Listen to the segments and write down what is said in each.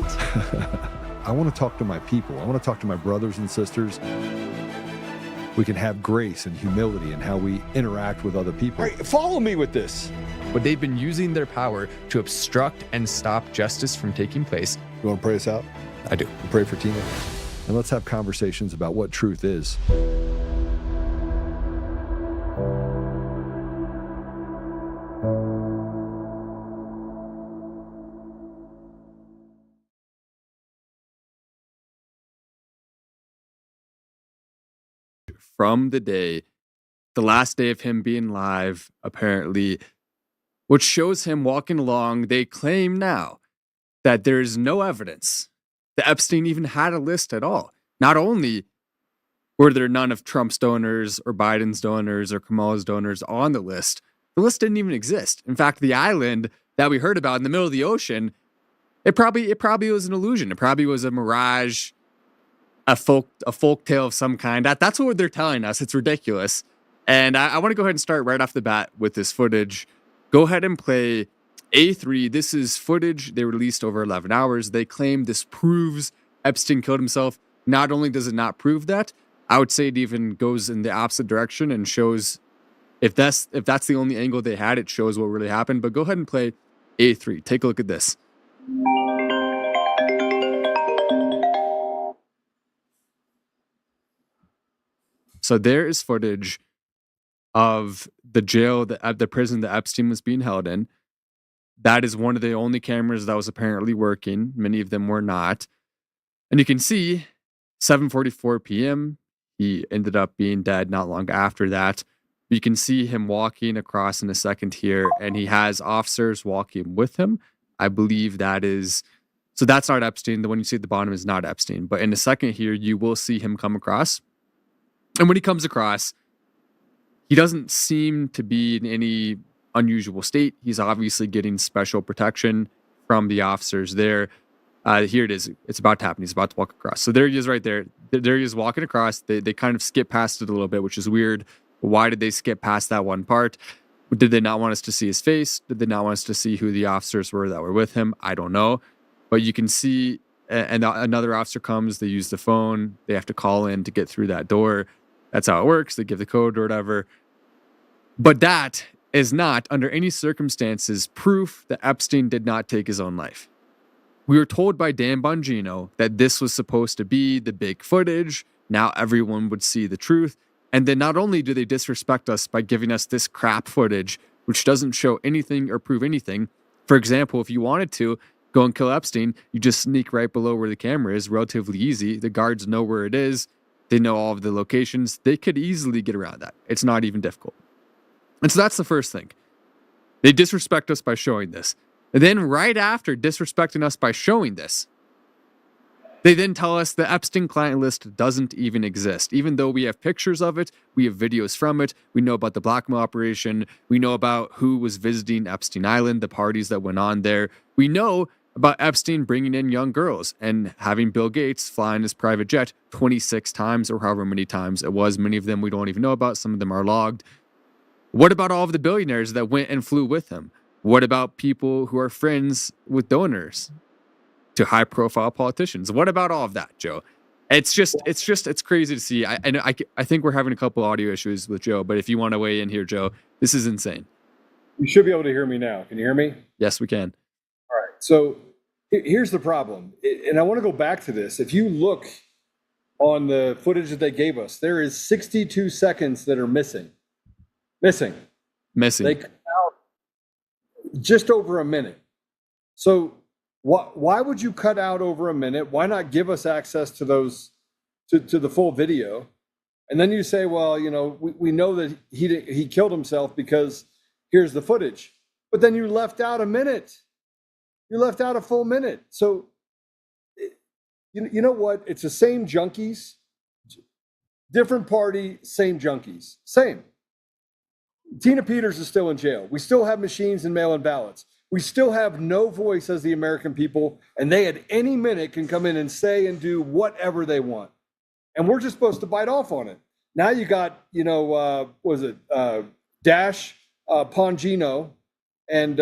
I want to talk to my people. I want to talk to my brothers and sisters. We can have grace and humility in how we interact with other people. All right, follow me with this. But they've been using their power to obstruct and stop justice from taking place. You want to pray us out? I do. We'll pray for Tina. And let's have conversations about what truth is. From the last day of him being live, apparently, which shows him walking along, they claim now that there is no evidence that Epstein even had a list at all. Not only were there none of Trump's donors or Biden's donors or Kamala's donors on the list didn't even exist. In fact, the island that we heard about in the middle of the ocean, it probably was an illusion. It probably was a mirage, a folk tale of some kind. That's what they're telling us. It's ridiculous. And I want to go ahead and start right off the bat with this footage. Go ahead and play A3. This is footage they released over 11 hours. They claim this proves Epstein killed himself. Not only does it not prove that, I would say it even goes in the opposite direction and shows if that's the only angle they had, it shows what really happened. But go ahead and play A3. Take a look at this. So there is footage of the jail, the prison that Epstein was being held in. That is one of the only cameras that was apparently working. Many of them were not. And you can see 7:44 p.m. He ended up being dead not long after that. You can see him walking across in a second here, and he has officers walking with him. I believe so that's not Epstein. The one you see at the bottom is not Epstein. But in a second here, you will see him come across. And when he comes across, he doesn't seem to be in any unusual state. He's obviously getting special protection from the officers there. Here it is. It's about to happen. He's about to walk across. So there he is right there. There he is walking across. They kind of skip past it a little bit, which is weird. Why did they skip past that one part? Did they not want us to see his face? Did they not want us to see who the officers were that were with him? I don't know. But you can see, and another officer comes. They use the phone. They have to call in to get through that door. That's how it works. They give the code or whatever. But that is not, under any circumstances, proof that Epstein did not take his own life. We were told by Dan Bongino that this was supposed to be the big footage. Now everyone would see the truth. And then not only do they disrespect us by giving us this crap footage, which doesn't show anything or prove anything. For example, if you wanted to go and kill Epstein, you just sneak right below where the camera is, relatively easy. The guards know where it is. They know all of the locations. They could easily get around that. It's not even difficult. And so that's the first thing. They disrespect us by showing this. And then right after disrespecting us by showing this, they then tell us the Epstein client list doesn't even exist. Even though we have pictures of it, we have videos from it, we know about the blackmail operation, we know about who was visiting Epstein Island, the parties that went on there. We know about Epstein bringing in young girls and having Bill Gates fly in his private jet 26 times or however many times it was. Many of them we don't even know about. Some of them are logged. What about all of the billionaires that went and flew with him? What about people who are friends with donors to high-profile politicians? What about all of that, Joe? It's crazy to see. I think we're having a couple audio issues with Joe, but if you want to weigh in here, Joe, this is insane. You should be able to hear me now. Can you hear me? Yes, we can. All right. So here's the problem. And I want to go back to this. If you look on the footage that they gave us, there is 62 seconds that are missing. Missing. They cut out just over a minute. So why would you cut out over a minute? Why not give us access to those, to the full video? And then you say, well, you know, we know that he killed himself because here's the footage. But then you left out a minute. You left out a full minute. So you know what? It's the same junkies, different party, same junkies, same. Tina Peters is still in jail. We still have machines and mail-in ballots. We still have no voice as the American people, and they at any minute can come in and say and do whatever they want. And we're just supposed to bite off on it. Now you got, Dash Pongino and,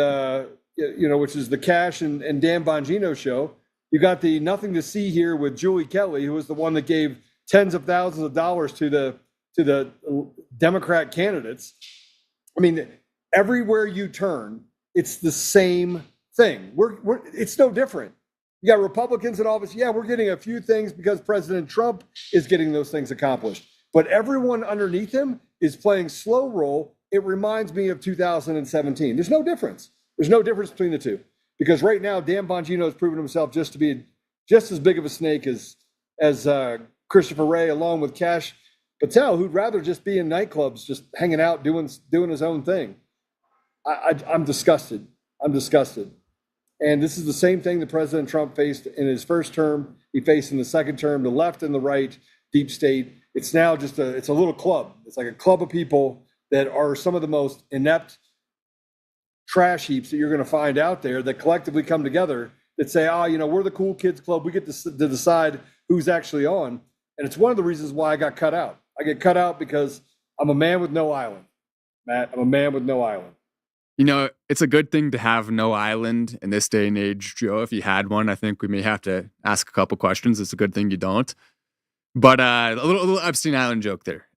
which is the Cash and Dan Bongino show. You got the nothing to see here with Julie Kelly, who was the one that gave tens of thousands of dollars to the Democrat candidates. I mean, everywhere you turn, it's the same thing. It's no different. You got Republicans in office. Yeah, we're getting a few things because President Trump is getting those things accomplished. But everyone underneath him is playing slow roll. It reminds me of 2017. There's no difference. There's no difference between the two. Because right now, Dan Bongino has proven himself just to be just as big of a snake as Christopher Wray, along with Kash Patel, who'd rather just be in nightclubs, just hanging out, doing his own thing. I'm disgusted. I'm disgusted. And this is the same thing that President Trump faced in his first term. He faced in the second term, the left and the right, deep state. It's now just it's a little club. It's like a club of people that are some of the most inept trash heaps that you're going to find out there that collectively come together that say, we're the cool kids club. We get to decide who's actually on. And it's one of the reasons why I got cut out. I get cut out because I'm a man with no island, Matt. I'm a man with no island. It's a good thing to have no island in this day and age, Joe. If you had one, I think we may have to ask a couple questions. It's a good thing you don't. But a little Epstein Island joke there.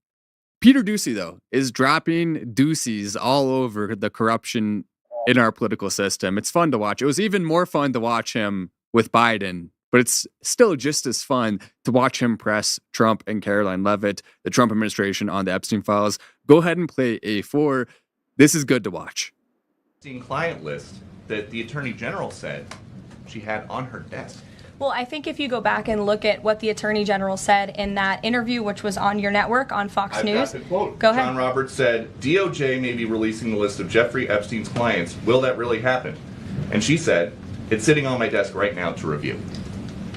Peter Doocy, though, is dropping doocies all over the corruption in our political system. It's fun to watch. It was even more fun to watch him with Biden, but it's still just as fun to watch him press Trump and Caroline Leavitt, the Trump administration, on the Epstein files. Go ahead and play A4. This is good to watch. Client list that the Attorney General said she had on her desk. Well, I think if you go back and look at what the Attorney General said in that interview, which was on your network on Fox News. Got the quote. Go ahead. John Roberts said, DOJ may be releasing the list of Jeffrey Epstein's clients. Will that really happen? And she said, it's sitting on my desk right now to review.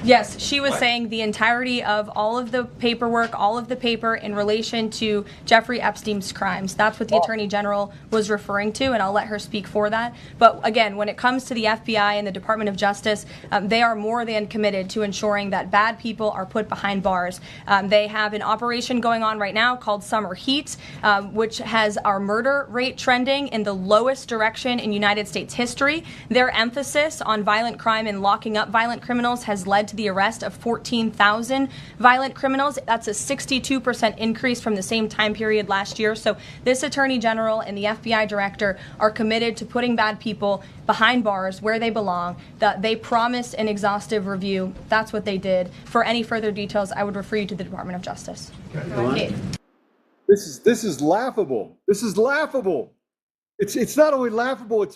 Yes, she was saying the entirety of all of the paperwork, all of the paper in relation to Jeffrey Epstein's crimes. That's what the Attorney General was referring to, and I'll let her speak for that. But again, when it comes to the FBI and the Department of Justice, they are more than committed to ensuring that bad people are put behind bars. They have an operation going on right now called Summer Heat, which has our murder rate trending in the lowest direction in United States history. Their emphasis on violent crime and locking up violent criminals has led to the arrest of 14,000 violent criminals. That's a 62% increase from the same time period last year. So this Attorney General and the FBI Director are committed to putting bad people behind bars where they belong. They promised an exhaustive review. That's what they did. For any further details, I would refer you to the Department of Justice. Okay. This is laughable. This is laughable. It's not only laughable,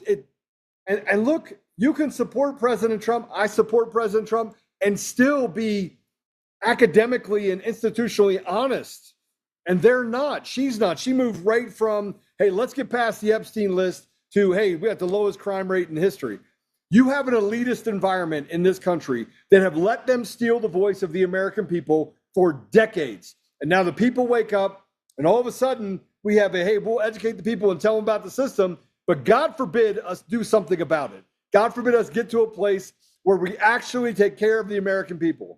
and look, you can support President Trump. I support President Trump, and still be academically and institutionally honest. And they're not. She's not. She moved right from, hey, let's get past the Epstein list to, hey, we have the lowest crime rate in history. You have an elitist environment in this country that have let them steal the voice of the American people for decades. And now the people wake up, and all of a sudden we have hey, we'll educate the people and tell them about the system, but God forbid us do something about it. God forbid us get to a place where we actually take care of the American people.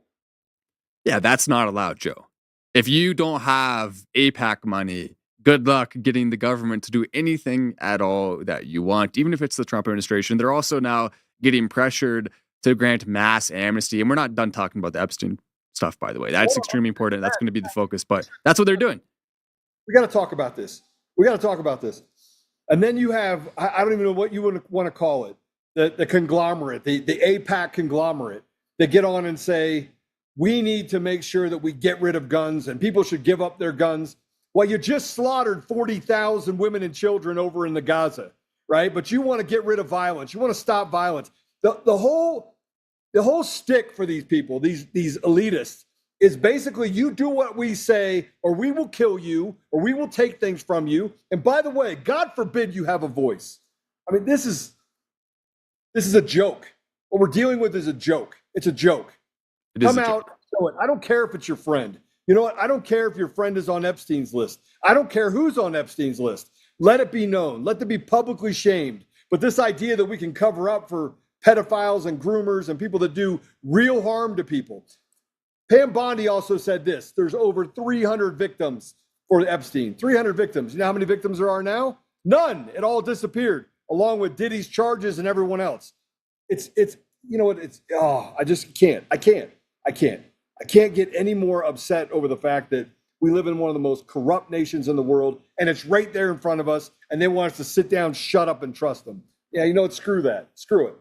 Yeah, that's not allowed, Joe. If you don't have AIPAC money, good luck getting the government to do anything at all that you want, even if it's the Trump administration. They're also now getting pressured to grant mass amnesty. And we're not done talking about the Epstein stuff, by the way. That's extremely important. That's going to be the focus, but that's what they're doing. We got to talk about this. And then you have, I don't even know what you want to call it. The conglomerate, the AIPAC conglomerate, that get on and say, we need to make sure that we get rid of guns and people should give up their guns. Well, you just slaughtered 40,000 women and children over in the Gaza, right? But you want to get rid of violence. You want to stop violence. The whole stick for these people, these elitists, is basically you do what we say or we will kill you or we will take things from you. And by the way, God forbid you have a voice. I mean, this is a joke. What we're dealing with is a joke. It's a joke. Come out, show it. I don't care if it's your friend. You know what? I don't care if your friend is on Epstein's list. I don't care who's on Epstein's list. Let it be known. Let them be publicly shamed. But this idea that we can cover up for pedophiles and groomers and people that do real harm to people. Pam Bondi also said this. There's over 300 victims for Epstein. 300 victims. You know how many victims there are now? None. It all disappeared, along with Diddy's charges and everyone else. It's you know what? I just can't. I can't get any more upset over the fact that we live in one of the most corrupt nations in the world, and it's right there in front of us, and they want us to sit down, shut up, and trust them. Yeah, you know what? Screw that. Screw it.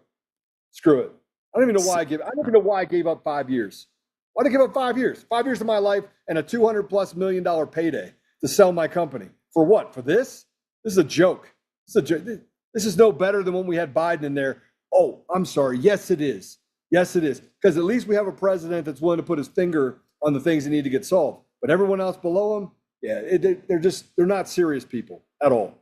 I don't even know why I gave up 5 years. Why did I give up 5 years? 5 years of my life and a $200+ million payday to sell my company. For what? For this? This is a joke. This is no better than when we had Biden in there. Oh, I'm sorry. Yes, it is. Because at least we have a president that's willing to put his finger on the things that need to get solved. But everyone else below him, they're not serious people at all.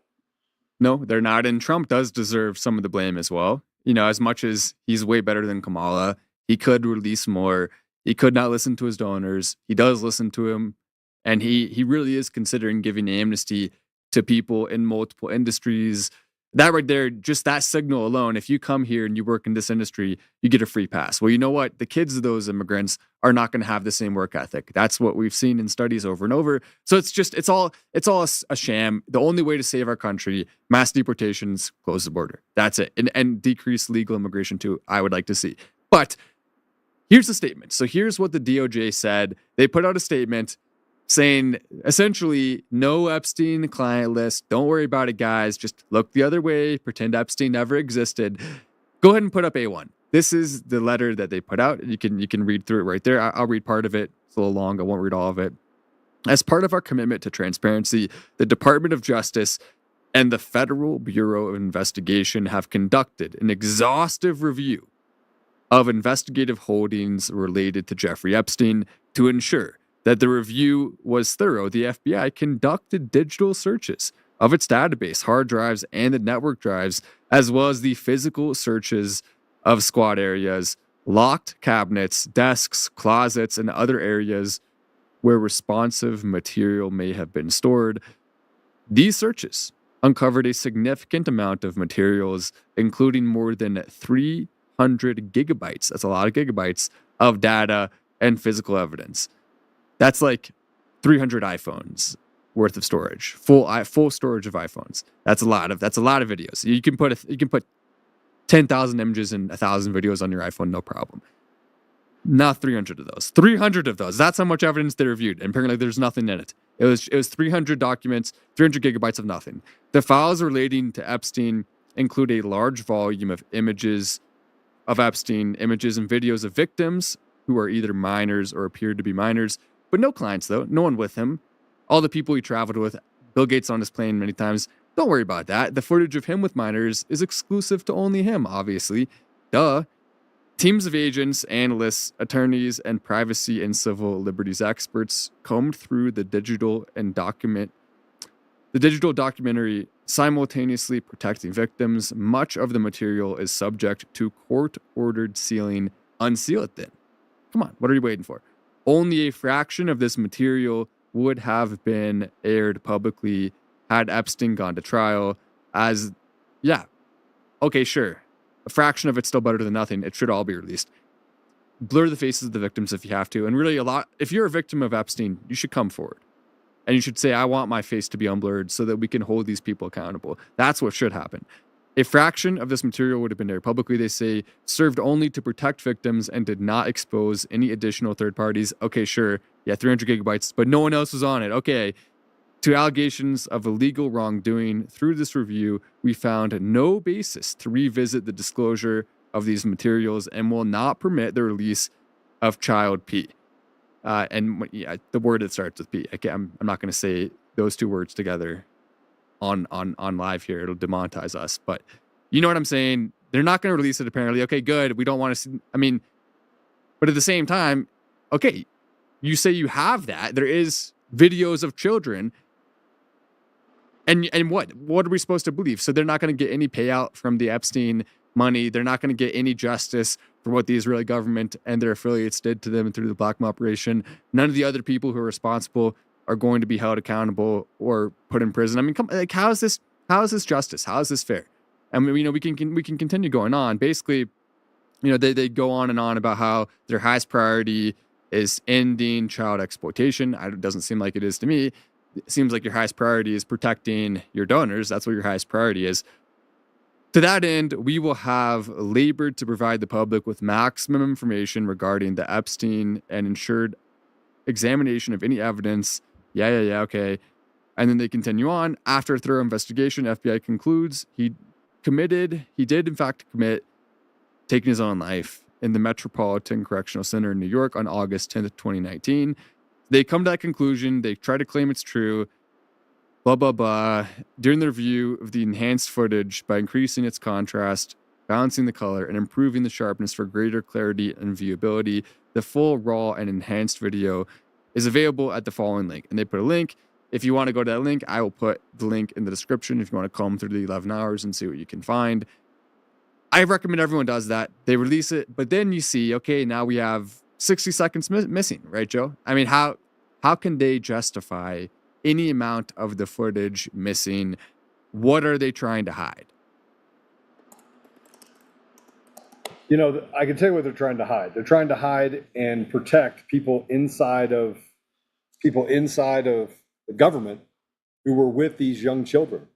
No, they're not. And Trump does deserve some of the blame as well. As much as he's way better than Kamala, he could release more. He could not listen to his donors. He does listen to him. And he really is considering giving amnesty to people in multiple industries. That right there, just that signal alone, if you come here and you work in this industry, you get a free pass. Well, you know what? The kids of those immigrants are not going to have the same work ethic. That's what we've seen in studies over and over. So it's all a sham. The only way to save our country, mass deportations, close the border. That's it. And decrease legal immigration too, I would like to see. But here's the statement. So here's what the DOJ said. They put out a statement saying essentially no Epstein client list. Don't worry about it, guys. Just look the other way. Pretend Epstein never existed. Go ahead and put up A1. This is the letter that they put out. You can read through it right there. I'll read part of it. It's a little long. I won't read all of it. As part of our commitment to transparency, the Department of Justice and the Federal Bureau of Investigation have conducted an exhaustive review of investigative holdings related to Jeffrey Epstein to ensure that the review was thorough. The FBI conducted digital searches of its database, hard drives, and the network drives, as well as the physical searches of squad areas, locked cabinets, desks, closets, and other areas where responsive material may have been stored. These searches uncovered a significant amount of materials, including more than 300 gigabytes, that's a lot of gigabytes, of data and physical evidence. That's like 300 iPhones worth of storage, full storage of iPhones. That's a lot of videos. You can put 10,000 images and 1,000 videos on your iPhone, no problem. Not 300 of those. 300 of those. That's how much evidence they reviewed. And apparently there's nothing in it. It was 300 documents, 300 gigabytes of nothing. The files relating to Epstein include a large volume of images of Epstein, images and videos of victims who are either minors or appear to be minors, but no clients though, no one with him. All the people he traveled with, Bill Gates on his plane many times. Don't worry about that. The footage of him with minors is exclusive to only him, obviously. Duh. Teams of agents, analysts, attorneys, and privacy and civil liberties experts combed through the digital documentary, simultaneously protecting victims. Much of the material is subject to court-ordered sealing. Unseal it then. Come on, what are you waiting for? Only a fraction of this material would have been aired publicly had Epstein gone to trial. Okay, sure. A fraction of it's still better than nothing. It should all be released. Blur the faces of the victims if you have to. And really, if you're a victim of Epstein, you should come forward. And you should say, I want my face to be unblurred so that we can hold these people accountable. That's what should happen. A fraction of this material would have been aired publicly, they say, served only to protect victims and did not expose any additional third parties. Okay, sure. Yeah, 300 gigabytes, but no one else was on it. Okay. To allegations of illegal wrongdoing, through this review, we found no basis to revisit the disclosure of these materials and will not permit the release of child P. The word that starts with P. I'm not going to say those two words together on live here. It'll demonetize us. But you know what I'm saying? They're not going to release it apparently. Okay, good. We don't want to see. But at the same time, okay, you say you have that. There is videos of children. And what are we supposed to believe? So they're not going to get any payout from the Epstein money. They're not going to get any justice for what the Israeli government and their affiliates did to them through the blackmail operation. None of the other people who are responsible are going to be held accountable or put in prison. How is this justice? How is this fair? And we can continue going on. Basically, they go on and on about how their highest priority is ending child exploitation. It doesn't seem like it is to me. It seems like your highest priority is protecting your donors. That's what your highest priority is. To that end, we will have labored to provide the public with maximum information regarding the Epstein and ensured examination of any evidence. Yeah, okay. And then they continue on. After a thorough investigation, FBI concludes he did in fact commit taking his own life in the Metropolitan Correctional Center in New York on August 10th, 2019. They come to that conclusion. They try to claim it's true. Blah, blah, blah. During the review of the enhanced footage by increasing its contrast, balancing the color, and improving the sharpness for greater clarity and viewability, the full raw and enhanced video is available at the following link. And they put a link. If you want to go to that link, I will put the link in the description if you want to comb through the 11 hours and see what you can find. I recommend everyone does that. They release it, but then you see, okay, now we have 60 seconds missing, right, Joe? I mean, how can they justify any amount of the footage missing? What are they trying to hide? You know, I can tell you what they're trying to hide. They're trying to hide and protect people inside of the government who were with these young children,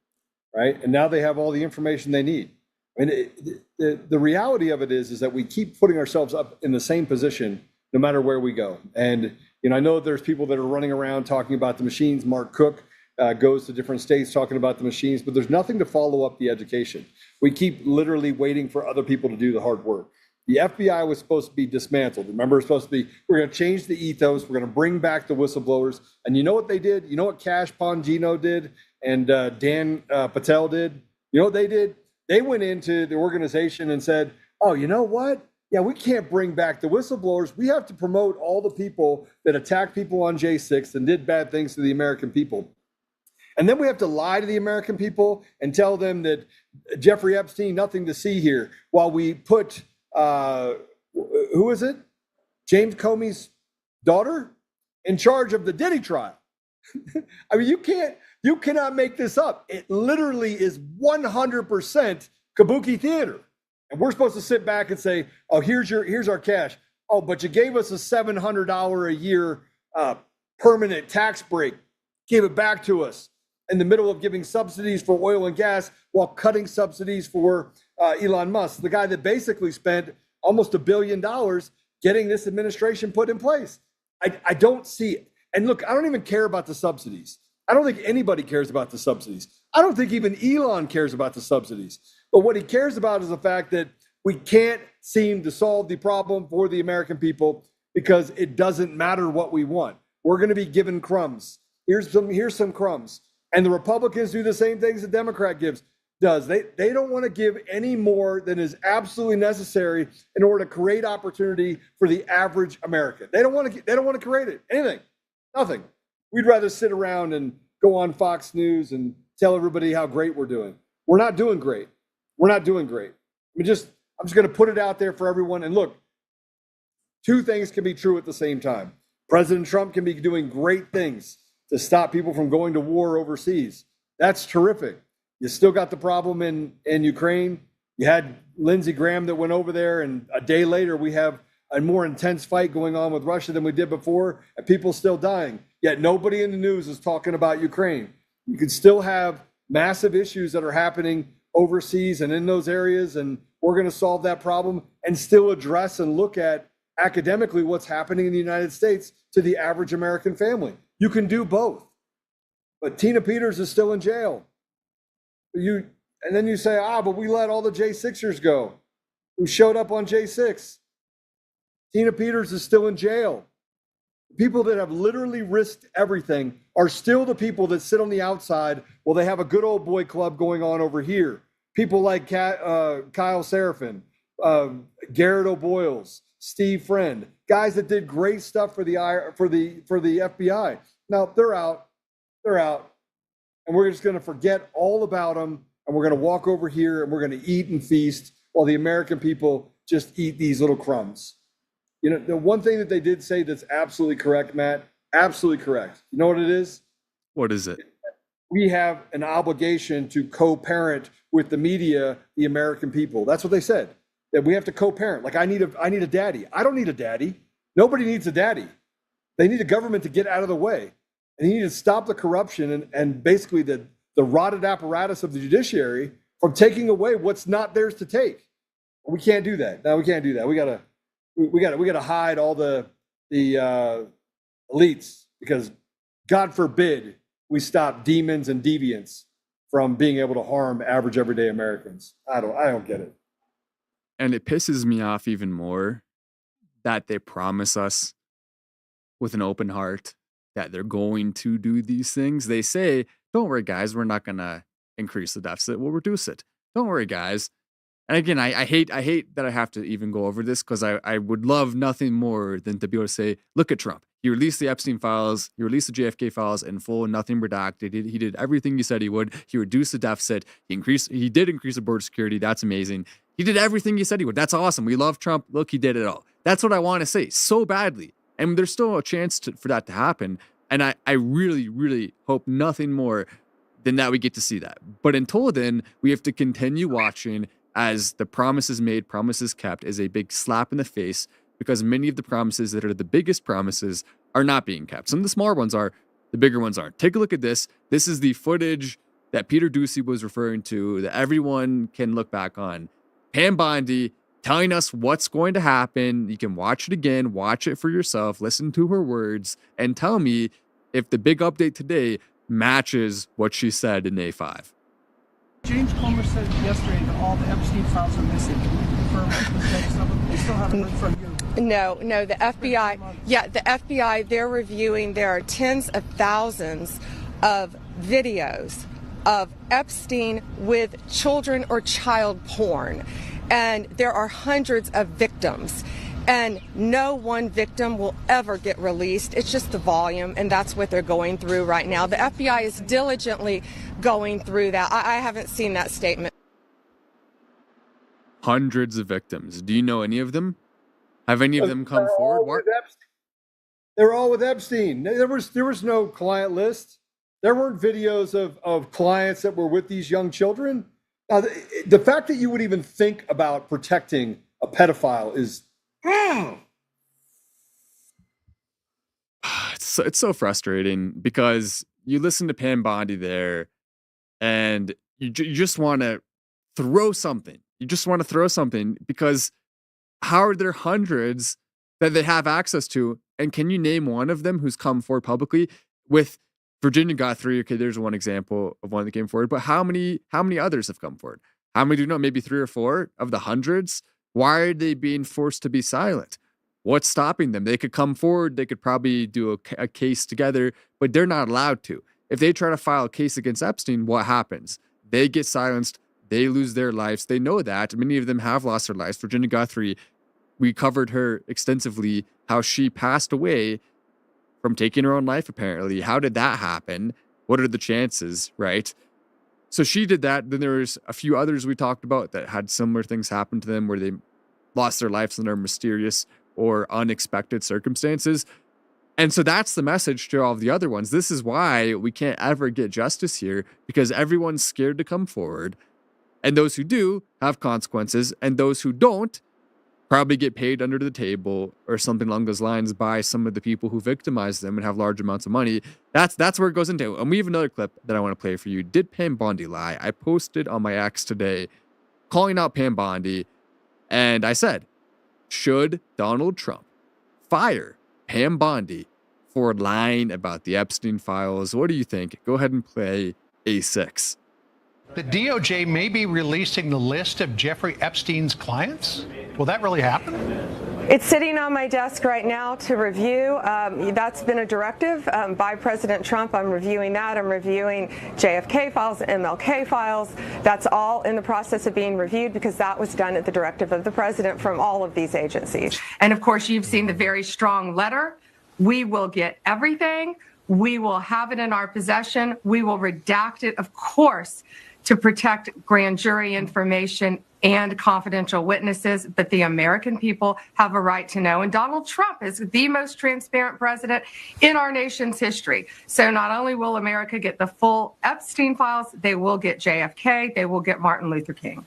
right? And now they have all the information they need. I mean, the reality of it is that we keep putting ourselves up in the same position no matter where we go. And you know, I know there's people that are running around talking about the machines. Mark Cook goes to different states talking about the machines, but there's nothing to follow up the education. We keep literally waiting for other people to do the hard work. The FBI was supposed to be dismantled. Remember, it's supposed to be, we're going to change the ethos. We're going to bring back the whistleblowers. And you know what they did? You know what Cash Pongino did and Dan Patel did? You know what they did? They went into the organization and said, oh, you know what? Yeah, we can't bring back the whistleblowers. We have to promote all the people that attacked people on J6 and did bad things to the American people. And then we have to lie to the American people and tell them that Jeffrey Epstein, nothing to see here, while we put, who is it? James Comey's daughter in charge of the Diddy trial. I mean, you cannot make this up. It literally is 100% kabuki theater. And we're supposed to sit back and say, oh, here's our cash. Oh, but you gave us a $700 a year permanent tax break. Gave it back to us in the middle of giving subsidies for oil and gas while cutting subsidies for Elon Musk, the guy that basically spent almost $1 billion getting this administration put in place. I don't see it. And look, I don't even care about the subsidies. I don't think anybody cares about the subsidies. I don't think even Elon cares about the subsidies. But what he cares about is the fact that we can't seem to solve the problem for the American people because it doesn't matter what we want. We're going to be given crumbs. Here's some crumbs. And the Republicans do the same things the Democrat does. They don't want to give any more than is absolutely necessary in order to create opportunity for the average American. They don't want to create it. Anything. Nothing. We'd rather sit around and go on Fox News and tell everybody how great we're doing. We're not doing great. We're not doing great. I'm just going to put it out there for everyone. And look, two things can be true at the same time. President Trump can be doing great things to stop people from going to war overseas. That's terrific. You still got the problem in Ukraine. You had Lindsey Graham that went over there, and a day later we have a more intense fight going on with Russia than we did before, and people still dying. Yet nobody in the news is talking about Ukraine. You could still have massive issues that are happening overseas and in those areas, and we're going to solve that problem and still address and look at academically what's happening in the United States to the average American family. You can do both. But Tina Peters is still in jail. And then you say, but we let all the J6ers go who showed up on J6. Tina Peters is still in jail. People that have literally risked everything are still the people that sit on the outside while they have a good old boy club going on over here. People like Kyle Seraphin, Garrett O'Boyles, Steve Friend, guys that did great stuff for the FBI. Now they're out, and we're just going to forget all about them, and we're going to walk over here and we're going to eat and feast while the American people just eat these little crumbs. You know, the one thing that they did say that's absolutely correct, Matt, absolutely correct. You know what it is? What is it? We have an obligation to co-parent with the media, the American people. That's what they said. That we have to co-parent. Like I need a daddy. I don't need a daddy. Nobody needs a daddy. They need a government to get out of the way. And you need to stop the corruption and basically the rotted apparatus of the judiciary from taking away what's not theirs to take. We can't do that. No, we can't do that. We gotta hide all the elites, because God forbid we stop demons and deviants from being able to harm average everyday Americans. I don't get it. And it pisses me off even more that they promise us with an open heart that they're going to do these things. They say, don't worry, guys, we're not going to increase the deficit. We'll reduce it. Don't worry, guys. And again, I hate that I have to even go over this, because I would love nothing more than to be able to say, look at Trump. He released the Epstein files. He released the JFK files in full, nothing redacted. He did everything he said he would. He reduced the deficit. He did increase the border security. That's amazing. He did everything he said he would. That's awesome. We love Trump. Look, he did it all. That's what I want to say so badly. And there's still a chance for that to happen. And I really, really hope nothing more than that we get to see that. But until then, we have to continue watching as the promises made, promises kept is a big slap in the face, because many of the promises that are the biggest promises are not being kept. Some of the smaller ones are, the bigger ones aren't. Take a look at this. This is the footage that Peter Doocy was referring to that everyone can look back on. Pam Bondi telling us what's going to happen. You can watch it again, watch it for yourself, listen to her words, and tell me if the big update today matches what she said in A5. James Comer said yesterday that all the Epstein files are missing. Can you confirm the status of them? They still haven't heard from you. No, the FBI, they're reviewing, there are tens of thousands of videos of Epstein with children or child porn. And there are hundreds of victims. And no one victim will ever get released. It's just the volume, and that's what they're going through right now. The FBI is diligently going through that. I haven't seen that statement. Hundreds of victims. Do you know any of them? Have any of them come forward? They're all with Epstein. There was no client list. There weren't videos of clients that were with these young children. Now, the fact that you would even think about protecting a pedophile is... It's so frustrating, because you listen to Pam Bondi there and you just want to throw something. You just want to throw something, because how are there hundreds that they have access to? And can you name one of them who's come forward publicly? With Virginia got 3. Okay, there's one example of one that came forward, but how many others have come forward? How many do you know? Maybe 3 or 4 of the hundreds? Why are they being forced to be silent? What's stopping them? They could come forward. They could probably do a case together, but they're not allowed to. If they try to file a case against Epstein, what happens? They get silenced. They lose their lives. They know that. Many of them have lost their lives. Virginia Guthrie, we covered her extensively, how she passed away from taking her own life, apparently. How did that happen? What are the chances, right? So she did that. Then there was a few others we talked about that had similar things happen to them, where they lost their lives under mysterious or unexpected circumstances. And so that's the message to all of the other ones. This is why we can't ever get justice here, because everyone's scared to come forward. And those who do have consequences, and those who don't probably get paid under the table or something along those lines by some of the people who victimize them and have large amounts of money. That's where it goes into. And we have another clip that I want to play for you. Did Pam Bondi lie? I posted on my X today calling out Pam Bondi, and I said, should Donald Trump fire Pam Bondi for lying about the Epstein files? What do you think? Go ahead and play A6. The DOJ may be releasing the list of Jeffrey Epstein's clients? Will that really happen? It's sitting on my desk right now to review. That's been a directive by President Trump. I'm reviewing that. I'm reviewing JFK files, MLK files. That's all in the process of being reviewed, because that was done at the directive of the president from all of these agencies. And of course, you've seen the very strong letter. We will get everything. We will have it in our possession. We will redact it, of course, to protect grand jury information and confidential witnesses, but the American people have a right to know. And Donald Trump is the most transparent president in our nation's history. So not only will America get the full Epstein files, they will get JFK, they will get Martin Luther King.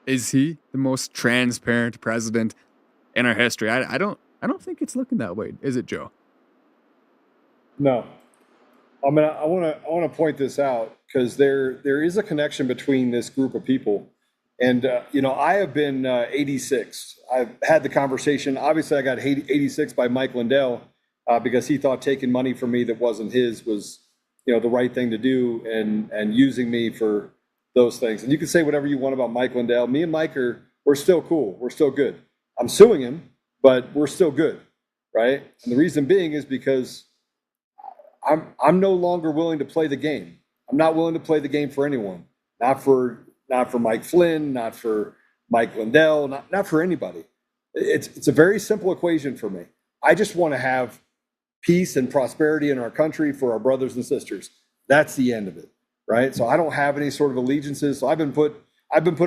Is he the most transparent president in our history? I don't think it's looking that way, is it, Joe? No. I want to point this out because there is a connection between this group of people. And, I have been 86. I've had the conversation. Obviously, I got 86 by Mike Lindell because he thought taking money from me that wasn't his was, the right thing to do and using me for those things. And you can say whatever you want about Mike Lindell. Me and Mike we're still cool. We're still good. I'm suing him, but we're still good, right? And the reason being is because I'm no longer willing to play the game. I'm not willing to play the game for anyone. Not for Mike Flynn, not for Mike Lindell, not for anybody. It's a very simple equation for me. I just want to have peace and prosperity in our country for our brothers and sisters. That's the end of it, right? So I don't have any sort of allegiances. So I've been put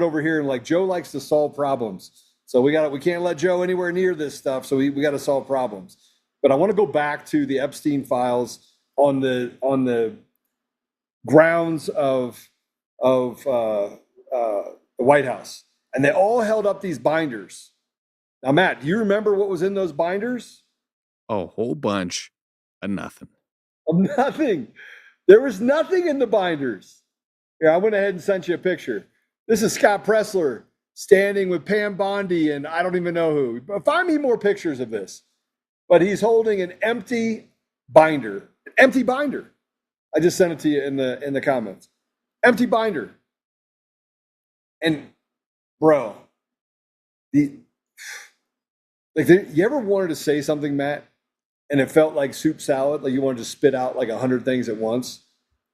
over here, and like Joe likes to solve problems. So we can't let Joe anywhere near this stuff. So we got to solve problems. But I want to go back to the Epstein files on the grounds of the White House, and they all held up these binders. Now, Matt, do you remember what was in those binders? A whole bunch of nothing. Of nothing. There was nothing in the binders. Here, I went ahead and sent you a picture. This is Scott Pressler standing with Pam Bondi and I don't even know who. Find me more pictures of this. But he's holding an empty binder. An empty binder. I just sent it to you in the comments. Empty binder. And bro, you ever wanted to say something, Matt, and it felt like soup salad, like you wanted to spit out like 100 things at once,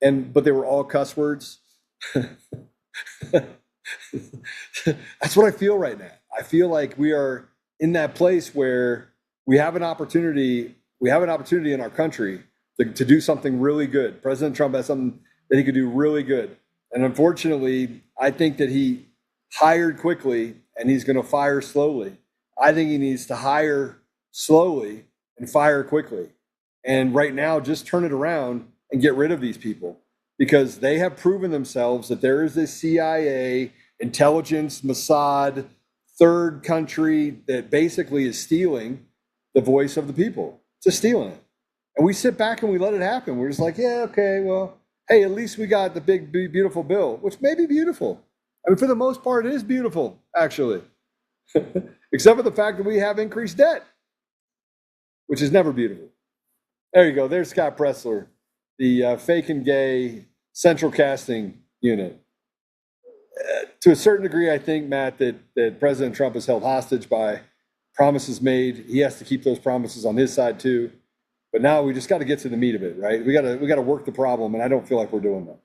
but they were all cuss words? That's what I feel right now. I feel like we are in that place where we have an opportunity in our country to do something really good. President Trump has something that he could do really good. And unfortunately, I think that he hired quickly and he's going to fire slowly. I think he needs to hire slowly and fire quickly. And right now, just turn it around and get rid of these people because they have proven themselves that there is this CIA, intelligence, Mossad, third country that basically is stealing the voice of the people, just stealing it. And we sit back and we let it happen. We're just like, yeah, okay, well, hey, at least we got the big, beautiful bill, which may be beautiful. I mean, for the most part, it is beautiful, actually, except for the fact that we have increased debt, which is never beautiful. There you go. There's Scott Pressler, the fake and gay central casting unit. To a certain degree, I think, Matt, that President Trump is held hostage by promises made. He has to keep those promises on his side, too. But now we just got to get to the meat of it, right? We got to work the problem, and I don't feel like we're doing that.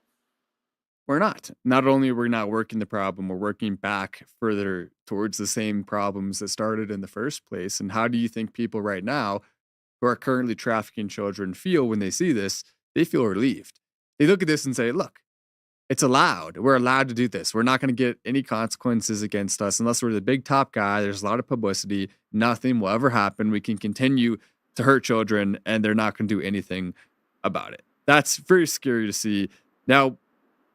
We're not. Not only are we not working the problem, we're working back further towards the same problems that started in the first place. And how do you think people right now who are currently trafficking children feel when they see this? They feel relieved. They look at this and say, look, it's allowed. We're allowed to do this. We're not going to get any consequences against us unless we're the big top guy. There's a lot of publicity. Nothing will ever happen. We can continue to hurt children and they're not going to do anything about it. That's very scary to see. Now,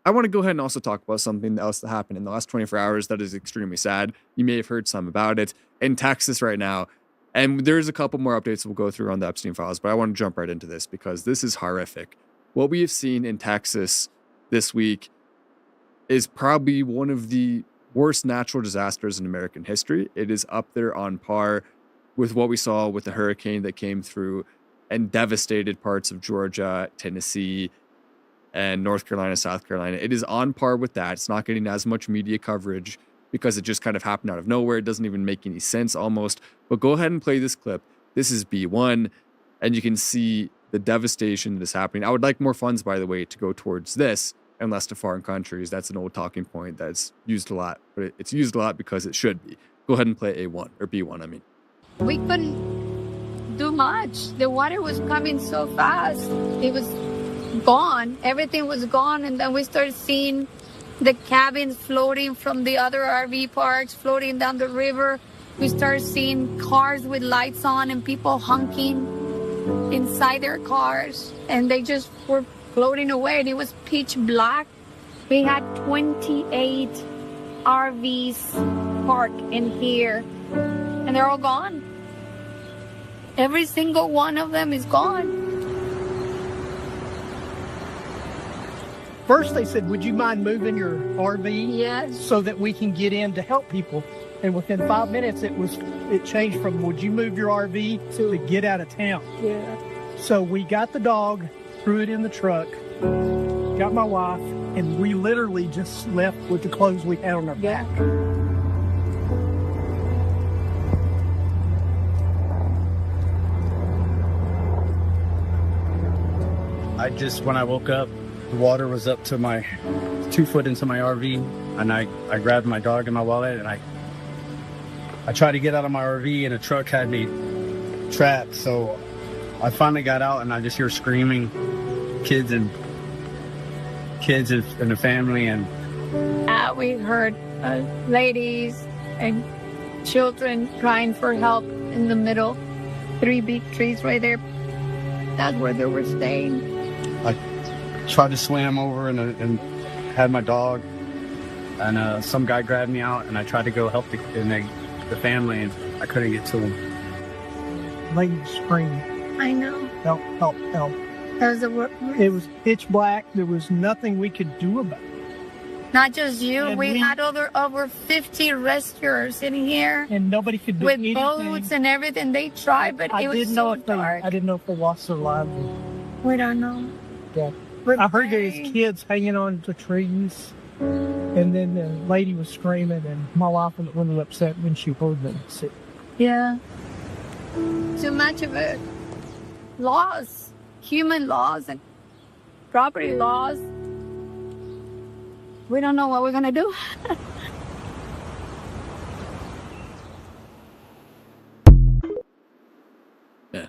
I want to go ahead and also talk about something else that happened in the last 24 hours that is extremely sad. You may have heard some about it in Texas right now. And there's a couple more updates we'll go through on the Epstein files, but I want to jump right into this because this is horrific. What we have seen in Texas this week is probably one of the worst natural disasters in American history. It is up there on par with what we saw with the hurricane that came through and devastated parts of Georgia, Tennessee, and North Carolina, South Carolina. It is on par with that. It's not getting as much media coverage because it just kind of happened out of nowhere. It doesn't even make any sense almost. But go ahead and play this clip. This is B1, and you can see the devastation that is happening. I would like more funds, by the way, to go towards this and less to foreign countries. That's an old talking point that's used a lot, but it's used a lot because it should be. Go ahead and play A1, or B1, I mean. We couldn't do much. The water was coming so fast. It was gone. Everything was gone. And then we started seeing the cabins floating from the other RV parks, floating down the river. We started seeing cars with lights on and people hunking inside their cars. And they just were floating away. And it was pitch black. We had 28 RVs parked in here. And they're all gone. Every single one of them is gone. first they said, would you mind moving your RV? Yes. So that we can get in to help people. And within 5 minutes, it changed from would you move your RV to get out of town. Yeah. So we got the dog, threw it in the truck, got my wife, and we literally just left with the clothes we had on our back. When I woke up, the water was up to my 2 foot into my RV, and I grabbed my dog and my wallet, and I tried to get out of my RV, and a truck had me trapped. So I finally got out, and I just hear screaming, kids and the family, and we heard ladies and children crying for help in the middle. 3 big trees right there. That's where they were staying. I tried to swim over and had my dog, and some guy grabbed me out, and I tried to go help the family, and I couldn't get to him. Lady was screaming, I know. help, help, help. It was pitch black. There was nothing we could do about it. Not just you. And We had over 50 rescuers in here And nobody could do with anything. boats and everything. They tried, but it was so dark. I didn't know if they lost their lives. We don't know. Yeah. I heard there was kids hanging on the trees, and then the lady was screaming, and my wife was a little upset when she heard them. Yeah. Too much of it. Laws, human laws and property laws. We don't know what we're going to do. Yeah.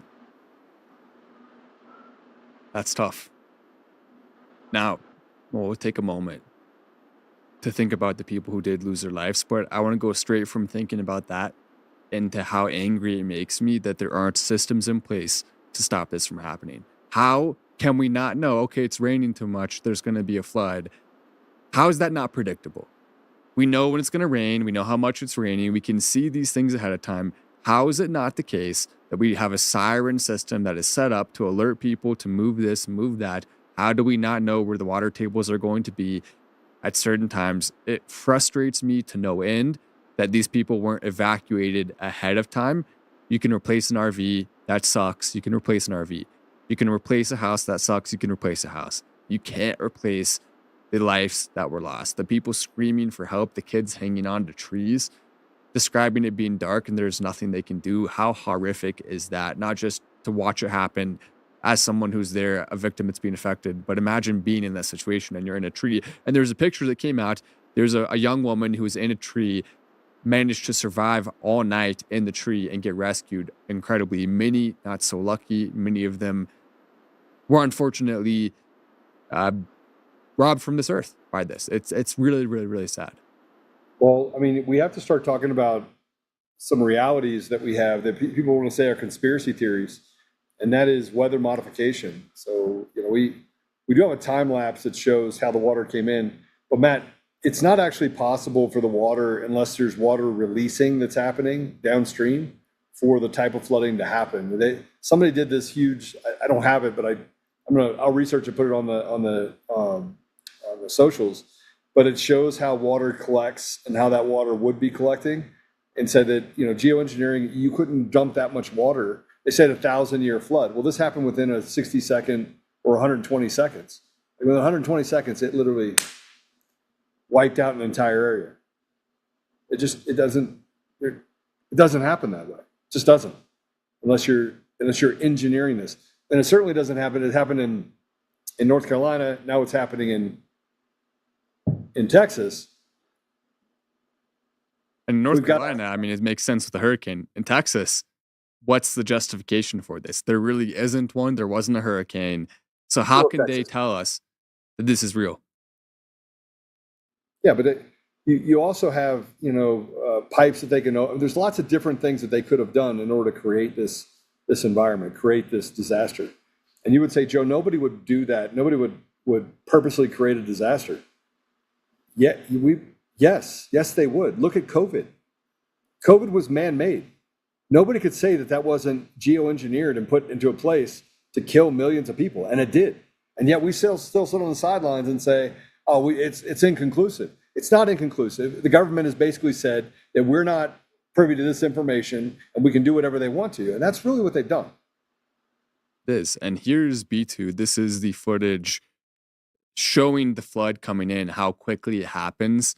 That's tough. Now, we'll take a moment to think about the people who did lose their lives, but I want to go straight from thinking about that into how angry it makes me that there aren't systems in place to stop this from happening. How can we not know, okay, it's raining too much, there's going to be a flood? How is that not predictable? We know when it's going to rain, we know how much it's raining, we can see these things ahead of time. How is it not the case that we have a siren system that is set up to alert people to move this, move that? How do we not know where the water tables are going to be at certain times? It frustrates me to no end that these people weren't evacuated ahead of time. You can replace an RV, that sucks. You can replace an RV. You can replace a house, that sucks. You can replace a house. You can't replace the lives that were lost. The people screaming for help, the kids hanging on to trees, describing it being dark and there's nothing they can do. How horrific is that? Not just to watch it happen as someone who's there, a victim that's being affected, but imagine being in that situation and you're in a tree. And there's a picture that came out. There's a young woman who was in a tree, managed to survive all night in the tree and get rescued incredibly. Many not so lucky. Many of them were unfortunately robbed from this earth by this. It's really, really, really sad. Well, I mean, we have to start talking about some realities that we have that people want to say are conspiracy theories, and that is weather modification. So, we do have a time lapse that shows how the water came in, but Matt, it's not actually possible for the water, unless there's water releasing that's happening downstream, for the type of flooding to happen. Somebody did this huge. I don't have it, but I'll research and put it on the socials. But it shows how water collects and how that water would be collecting, and said that geoengineering, you couldn't dump that much water. They said 1,000-year flood. Well, this happened within a 60-second or 120 seconds. Within 120 seconds, it literally wiped out an entire area. It doesn't happen that way. It just doesn't, unless you're engineering this. And it certainly doesn't happen. It happened in North Carolina. Now it's happening in Texas. In North Carolina, I mean, it makes sense with the hurricane. In Texas, what's the justification for this? There really isn't one. There wasn't a hurricane. So how can they tell us that this is real? Yeah, but you also have, pipes that they can, there's lots of different things that they could have done in order to create this environment, create this disaster. And you would say, Joe, nobody would do that. Nobody would purposely create a disaster. Yes, they would. Look at COVID. COVID was man-made. Nobody could say that wasn't geoengineered and put into a place to kill millions of people, and it did. And yet we still sit on the sidelines and say, oh, it's inconclusive. It's not inconclusive. The government has basically said that we're not privy to this information and we can do whatever they want to. And that's really what they've done. This, and here's B2. This is the footage showing the flood coming in, how quickly it happens,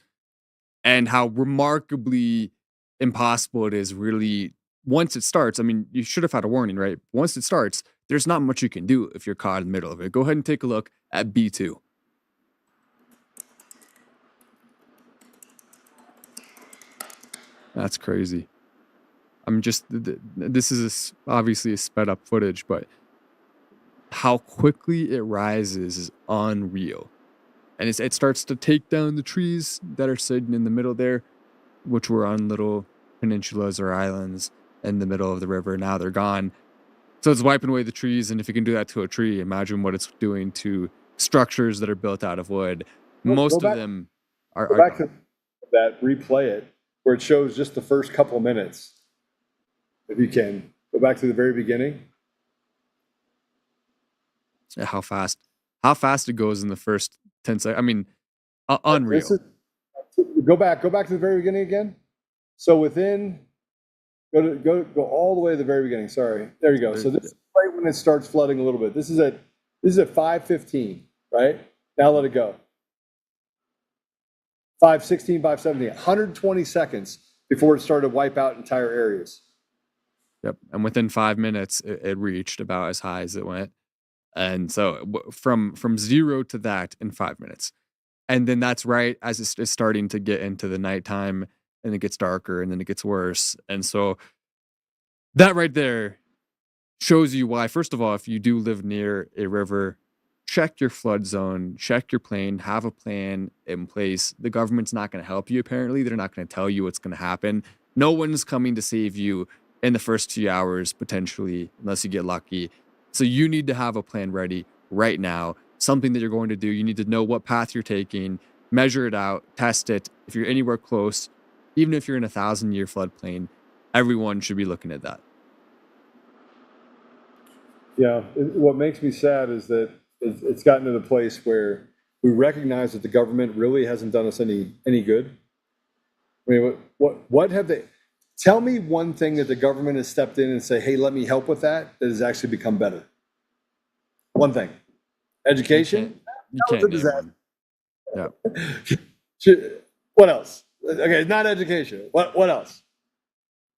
and how remarkably impossible it is really once it starts. I mean, you should have had a warning, right? Once it starts, there's not much you can do if you're caught in the middle of it. Go ahead and take a look at B2. That's crazy. I mean, just this is obviously a sped up footage, but how quickly it rises is unreal. And it starts to take down the trees that are sitting in the middle there, which were on little peninsulas or islands in the middle of the river. Now they're gone. So it's wiping away the trees. And if you can do that to a tree, imagine what it's doing to structures that are built out of wood. Most of them are. Go back to that, replay it, where it shows just the first couple of minutes. If you can, go back to the very beginning. How fast it goes in the first 10 seconds. I mean, unreal. Go back to the very beginning again. So go all the way to the very beginning. Sorry, there you go. So this is right when it starts flooding a little bit. This is at 5:15, right? Now let it go. 5:16, 5:17, 120 seconds before it started to wipe out entire areas. Yep, and within 5 minutes, it reached about as high as it went. And so from 0 to that in 5 minutes. And then that's right as it's starting to get into the nighttime, and it gets darker, and then it gets worse. And so that right there shows you why, first of all, if you do live near a river, check your flood zone, check your plane, have a plan in place. The government's not going to help you, apparently. They're not going to tell you what's going to happen. No one's coming to save you in the first few hours, potentially, unless you get lucky. So you need to have a plan ready right now, something that you're going to do. You need to know what path you're taking, measure it out, test it. If you're anywhere close, even if you're in a 1,000-year floodplain, everyone should be looking at that. Yeah, what makes me sad is that it's gotten to the place where we recognize that the government really hasn't done us any good. I mean, what have they? Tell me one thing that the government has stepped in and say, hey, let me help with that has actually become better. One thing. Education? You can't name one. Yeah. What else? Okay, not education. What else?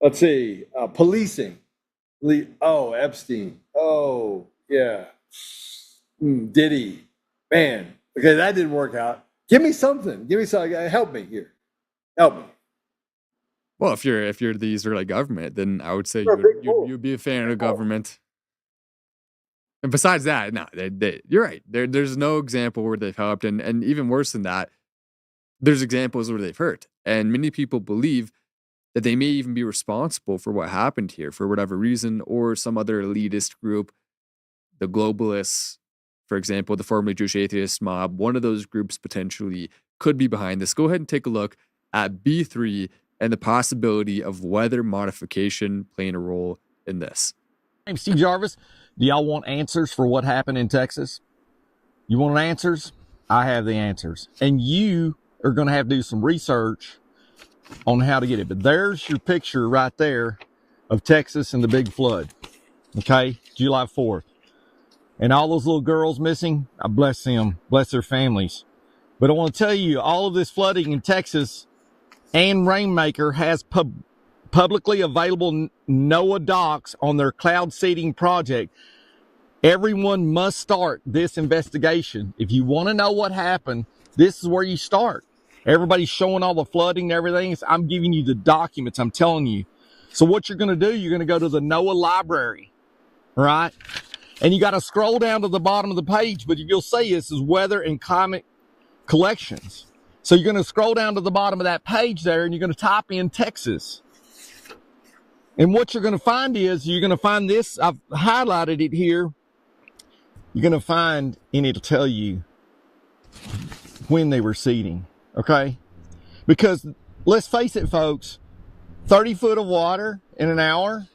Let's see. Policing. Oh, Epstein. Oh, yeah. Diddy. Man. Okay, that didn't work out. Give me something. Give me something. Help me here. Help me. Well, if you're the Israeli government, then I would say you'd be a fan of the government. And besides that, no, you're right. There's no example where they've helped, and even worse than that, there's examples where they've hurt. And many people believe that they may even be responsible for what happened here for whatever reason, or some other elitist group, the globalists, for example, the formerly Jewish atheist mob. One of those groups potentially could be behind this. Go ahead and take a look at B3 and the possibility of weather modification playing a role in this. I'm Steve Jarvis. Do y'all want answers for what happened in Texas? You want answers? I have the answers. And you are going to have to do some research on how to get it. But there's your picture right there of Texas and the big flood. Okay? July 4th. And all those little girls missing, I bless them, bless their families. But I want to tell you, all of this flooding in Texas, and Rainmaker has publicly available NOAA docs on their cloud seeding project. Everyone must start this investigation. If you want to know what happened, this is where you start. Everybody's showing all the flooding and everything. I'm giving you the documents, I'm telling you. So what you're going to do, you're going to go to the NOAA library, right? And you got to scroll down to the bottom of the page, but you'll see this is weather and climate collections. So you're going to scroll down to the bottom of that page there, and you're going to type in Texas. And what you're going to find is, you're going to find this, I've highlighted it here. You're going to find, and it'll tell you when they were seeding, okay? Because let's face it, folks, 30 foot of water in an hour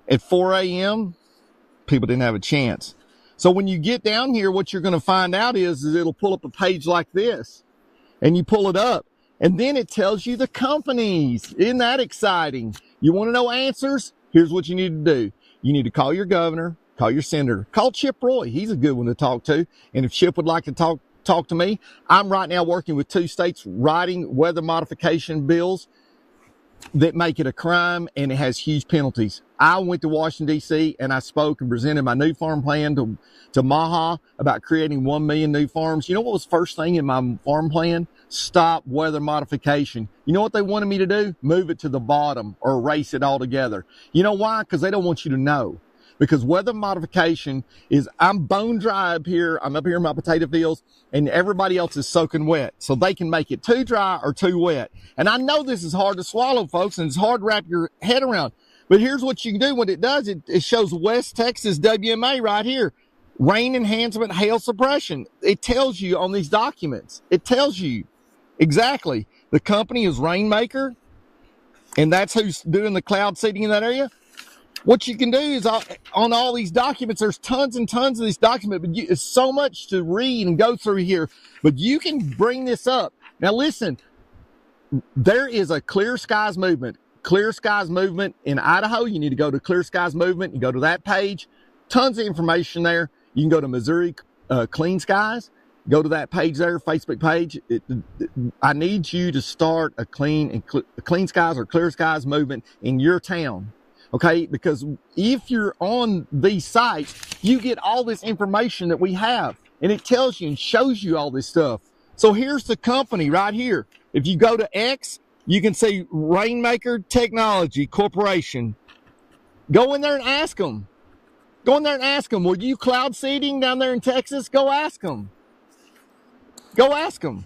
at 4 a.m., people didn't have a chance. So when you get down here, what you're going to find out is it'll pull up a page like this, and you pull it up, and then it tells you the companies. Isn't that exciting? You want to know answers? Here's what you need to do. You need to call your governor, call your senator, call Chip Roy. He's a good one to talk to. And if Chip would like to talk to me, I'm right now working with 2 states writing weather modification bills that make it a crime, and it has huge penalties. I went to Washington, D.C., and I spoke and presented my new farm plan to Maha about creating 1 million new farms. You know what was the first thing in my farm plan? Stop weather modification. You know what they wanted me to do? Move it to the bottom or erase it altogether. You know why? Because they don't want you to know. Because weather modification is, I'm bone dry up here. I'm up here in my potato fields, and everybody else is soaking wet. So they can make it too dry or too wet. And I know this is hard to swallow, folks, and it's hard to wrap your head around. But here's what you can do. What it does, it shows West Texas WMA right here. Rain enhancement, hail suppression. It tells you on these documents. It tells you exactly. The company is Rainmaker, and that's who's doing the cloud seeding in that area. What you can do is on all these documents, there's tons and tons of these documents, but it's so much to read and go through here, but you can bring this up. Now listen, there is a Clear Skies movement. Clear Skies movement in Idaho. You need to go to Clear Skies movement. You go to that page. Tons of information there. You can go to Missouri Clean Skies. Go to that page there, Facebook page. I need you to start a Clean Skies or Clear Skies movement in your town. Okay, because if you're on these sites, you get all this information that we have, and it tells you and shows you all this stuff. So here's the company right here. If you go to X, you can see Rainmaker Technology Corporation. Go in there and ask them. Go in there and ask them, were you cloud seeding down there in Texas? Go ask them. Go ask them.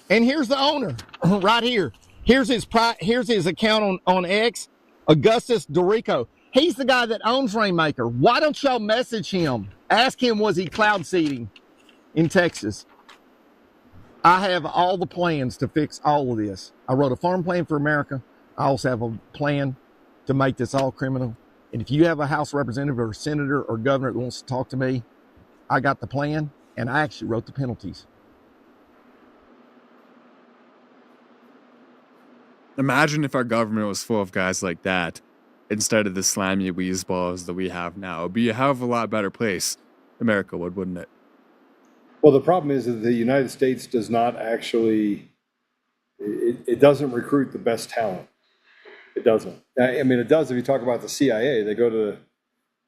And here's the owner right here. Here's his account on X. Augustus Dorico. He's the guy that owns Rainmaker. Why don't y'all message him? Ask him, was he cloud seeding in Texas? I have all the plans to fix all of this. I wrote a farm plan for America. I also have a plan to make this all criminal. And if you have a House representative or a senator or governor that wants to talk to me, I got the plan, and I actually wrote the penalties. Imagine if our government was full of guys like that instead of the slimy weaseballs that we have now. It'd be a hell of a lot better place. America would, wouldn't it? Well, the problem is that the United States does not actually, it doesn't recruit the best talent. It doesn't. I mean, it does if you talk about the CIA. They go to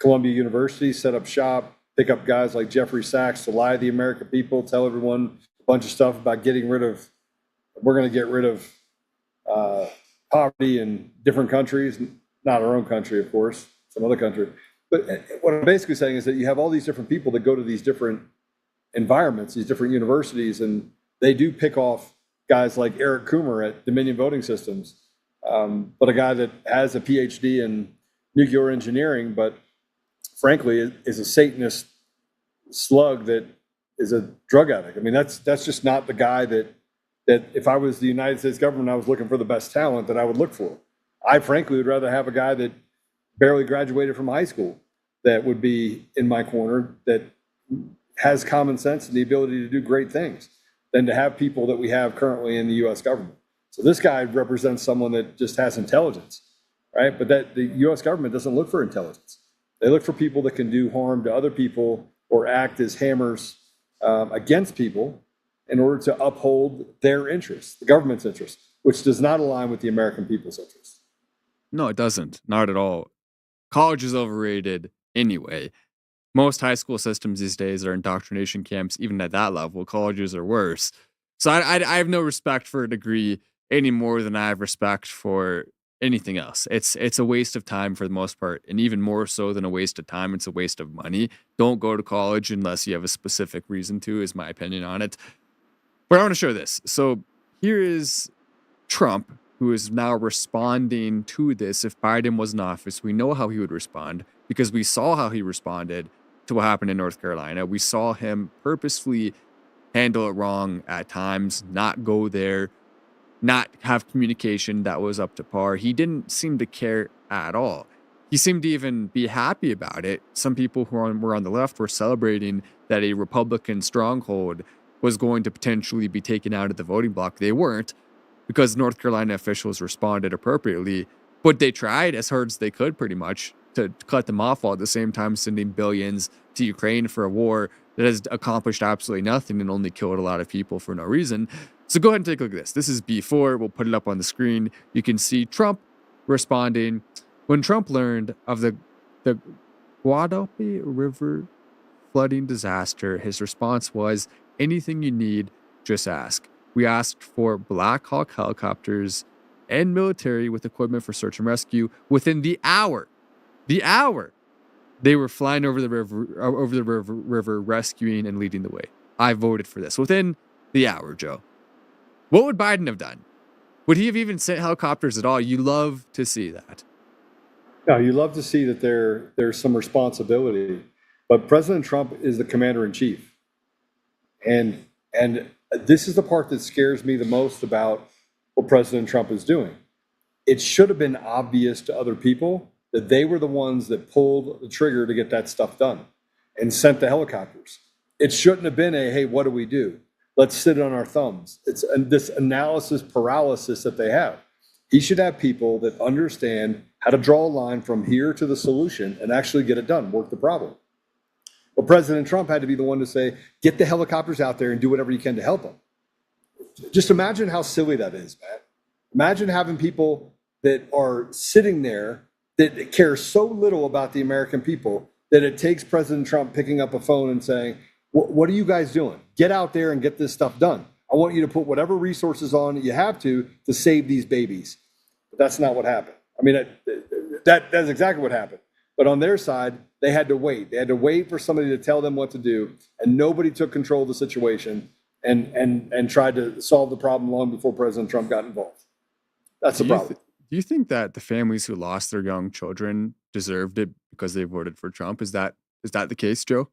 Columbia University, set up shop, pick up guys like Jeffrey Sachs to lie to the American people, tell everyone a bunch of stuff about we're going to get rid of poverty in different countries, not our own country, of course, some other country. But what I'm basically saying is that you have all these different people that go to these different environments, these different universities, and they do pick off guys like Eric Coomer at Dominion Voting Systems, but a guy that has a PhD in nuclear engineering, but frankly is a Satanist slug that is a drug addict. I mean, that's just not the guy that if I was the United States government, I was looking for the best talent that I would look for. I frankly would rather have a guy that barely graduated from high school that would be in my corner, that has common sense and the ability to do great things, than to have people that we have currently in the U.S. government. So this guy represents someone that just has intelligence, right? But that the U.S. government doesn't look for intelligence. They look for people that can do harm to other people or act as hammers against people in order to uphold their interests, the government's interests, which does not align with the American people's interests. No, it doesn't. Not at all. College is overrated anyway. Most high school systems these days are indoctrination camps, even at that level. Colleges are worse. So I have no respect for a degree any more than I have respect for anything else. It's a waste of time for the most part, and even more so than a waste of time, it's a waste of money. Don't go to college unless you have a specific reason to, is my opinion on it. But I want to show this. So here is Trump, who is now responding to this. If Biden was in office, we know how he would respond because we saw how he responded to what happened in North Carolina. We saw him purposefully handle it wrong at times, not go there, not have communication that was up to par. He didn't seem to care at all. he seemed to even be happy about it. Some people who were on the left were celebrating that a Republican stronghold was going to potentially be taken out of the voting block. They weren't, because North Carolina officials responded appropriately, but they tried as hard as they could pretty much to cut them off, while at the same time sending billions to Ukraine for a war that has accomplished absolutely nothing and only killed a lot of people for no reason. So go ahead and take a look at this. This is before. We'll put it up on the screen. You can see Trump responding. When Trump learned of the Guadalupe River flooding disaster, his response was, anything you need, just ask. We asked for Black Hawk helicopters and military with equipment for search and rescue. Within the hour, they were flying over the river, rescuing and leading the way. I voted for this. Within the hour, Joe. What would Biden have done? Would he have even sent helicopters at all? You love to see that. No, you love to see that there's some responsibility, but President Trump is the commander in chief. And this is the part that scares me the most about what President Trump is doing. It should have been obvious to other people that they were the ones that pulled the trigger to get that stuff done and sent the helicopters. It shouldn't have been hey, what do we do? Let's sit on our thumbs. It's this analysis paralysis that they have. He should have people that understand how to draw a line from here to the solution and actually get it done, work the problem. But President Trump had to be the one to say, get the helicopters out there and do whatever you can to help them. Just imagine how silly that is, man. Imagine having people that are sitting there that care so little about the American people that it takes President Trump picking up a phone and saying, what are you guys doing? Get out there and get this stuff done. I want you to put whatever resources on that you have to save these babies. But that's not what happened. I mean, that's exactly what happened. But on their side, they had to wait. They had to wait for somebody to tell them what to do, and nobody took control of the situation and tried to solve the problem long before President Trump got involved. That's the problem. Do you think that the families who lost their young children deserved it because they voted for Trump? Is that the case, Joe?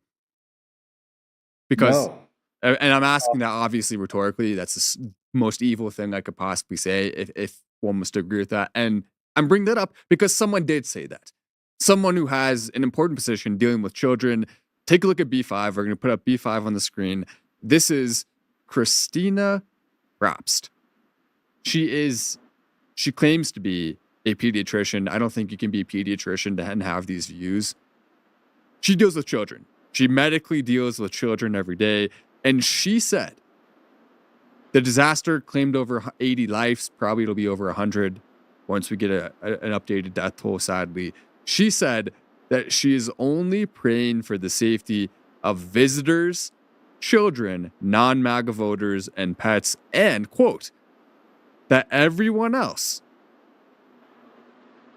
Because, no. And I'm asking that obviously rhetorically. That's the most evil thing I could possibly say if one was to agree with that. And I'm bringing that up because someone did say that. Someone who has an important position dealing with children. Take a look at B5. We're going to put up B5 on the screen. This is Christina Rapst. She claims to be a pediatrician. I don't think you can be a pediatrician and have these views. She deals with children. She medically deals with children every day. And she said the disaster claimed over 80 lives. Probably it'll be over 100 once we get an updated death toll, sadly. She said that she is only praying for the safety of visitors, children, non-MAGA voters, and pets, and, quote, that everyone else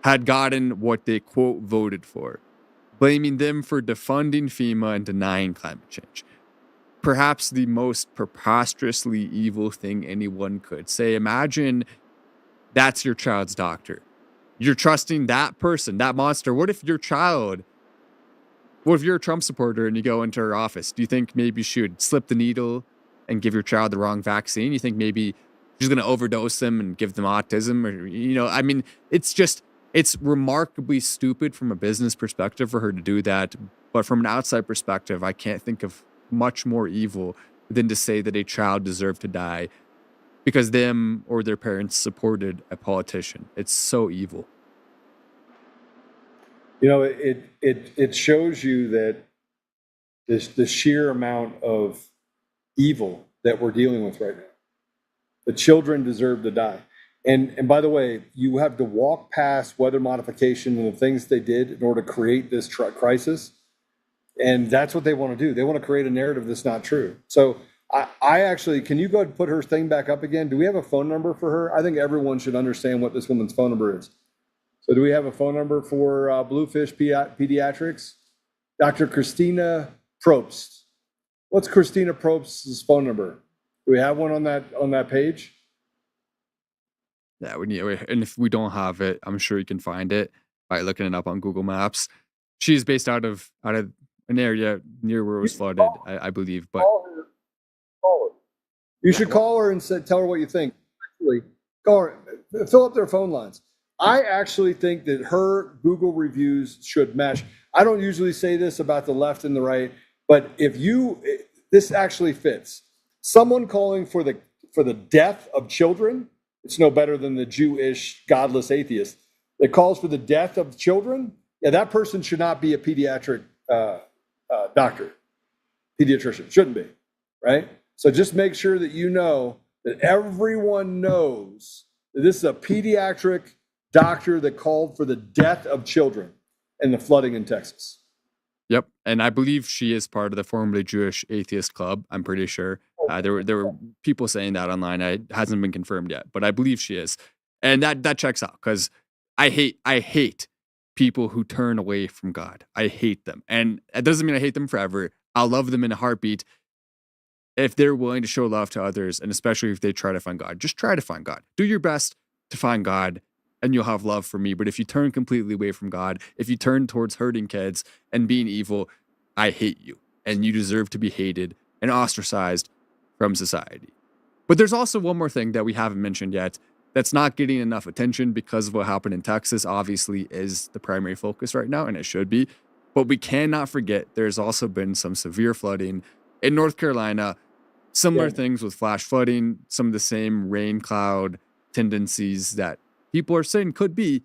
had gotten what they, quote, voted for, blaming them for defunding FEMA and denying climate change. Perhaps the most preposterously evil thing anyone could say. Imagine that's your child's doctor. You're trusting that person, that monster. What if you're a Trump supporter and you go into her office? Do you think maybe she would slip the needle and give your child the wrong vaccine? You think maybe she's going to overdose them and give them autism? Or, I mean, it's remarkably stupid from a business perspective for her to do that. But from an outside perspective, I can't think of much more evil than to say that a child deserved to die because them or their parents supported a politician. It's so evil. It shows you that the sheer amount of evil that we're dealing with right now. The children deserve to die. And by the way, you have to walk past weather modification and the things they did in order to create this crisis. And that's what they want to do. They want to create a narrative that's not true. So I actually, can you go ahead and put her thing back up again? Do we have a phone number for her? I think everyone should understand what this woman's phone number is. So do we have a phone number for Bluefish Pediatrics? Dr. Christina Probst. What's Christina Probst's phone number? Do we have one on that page? Yeah, and if we don't have it, I'm sure you can find it by looking it up on Google Maps. She's based out of an area near where it was flooded, I believe. But call her. You should call her and tell her what you think. Actually, call her. Fill up their phone lines. I actually think that her Google reviews should match. I don't usually say this about the left and the right, but this actually fits. Someone calling for the death of children, it's no better than the Jewish godless atheist that calls for the death of children. Yeah, that person should not be a pediatric doctor, pediatrician. Shouldn't be, right? So just make sure that you know that everyone knows that this is a pediatric doctor that called for the death of children and the flooding in Texas. Yep, and I believe she is part of the formerly Jewish atheist club. I'm pretty sure there were people saying that online. It hasn't been confirmed yet, but I believe she is, and that checks out because I hate people who turn away from God. I hate them, and it doesn't mean I hate them forever. I'll love them in a heartbeat if they're willing to show love to others, and especially if they try to find God. Just try to find God. Do your best to find God, and you'll have love for me. But if you turn completely away from God, if you turn towards hurting kids and being evil, I hate you, and you deserve to be hated and ostracized from society. But there's also one more thing that we haven't mentioned yet that's not getting enough attention because of what happened in Texas. Obviously is the primary focus right now, and it should be. But we cannot forget there's also been some severe flooding in North Carolina. Similar things with flash flooding, some of the same rain cloud tendencies that people are saying could be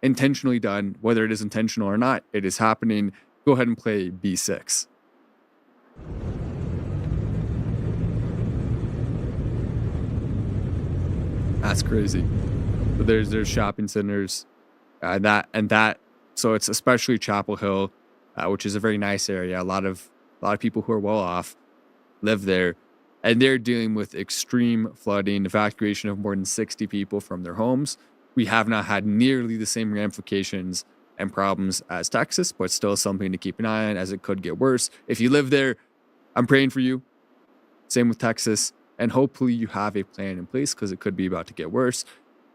intentionally done. Whether it is intentional or not, it is happening. Go ahead and play B6. That's crazy. So there's shopping centers, so it's especially Chapel Hill, which is a very nice area. A lot of people who are well off live there, and they're dealing with extreme flooding, evacuation of more than 60 people from their homes. We have not had nearly the same ramifications and problems as Texas, but still something to keep an eye on as it could get worse. If you live there, I'm praying for you. Same with Texas. And hopefully you have a plan in place because it could be about to get worse.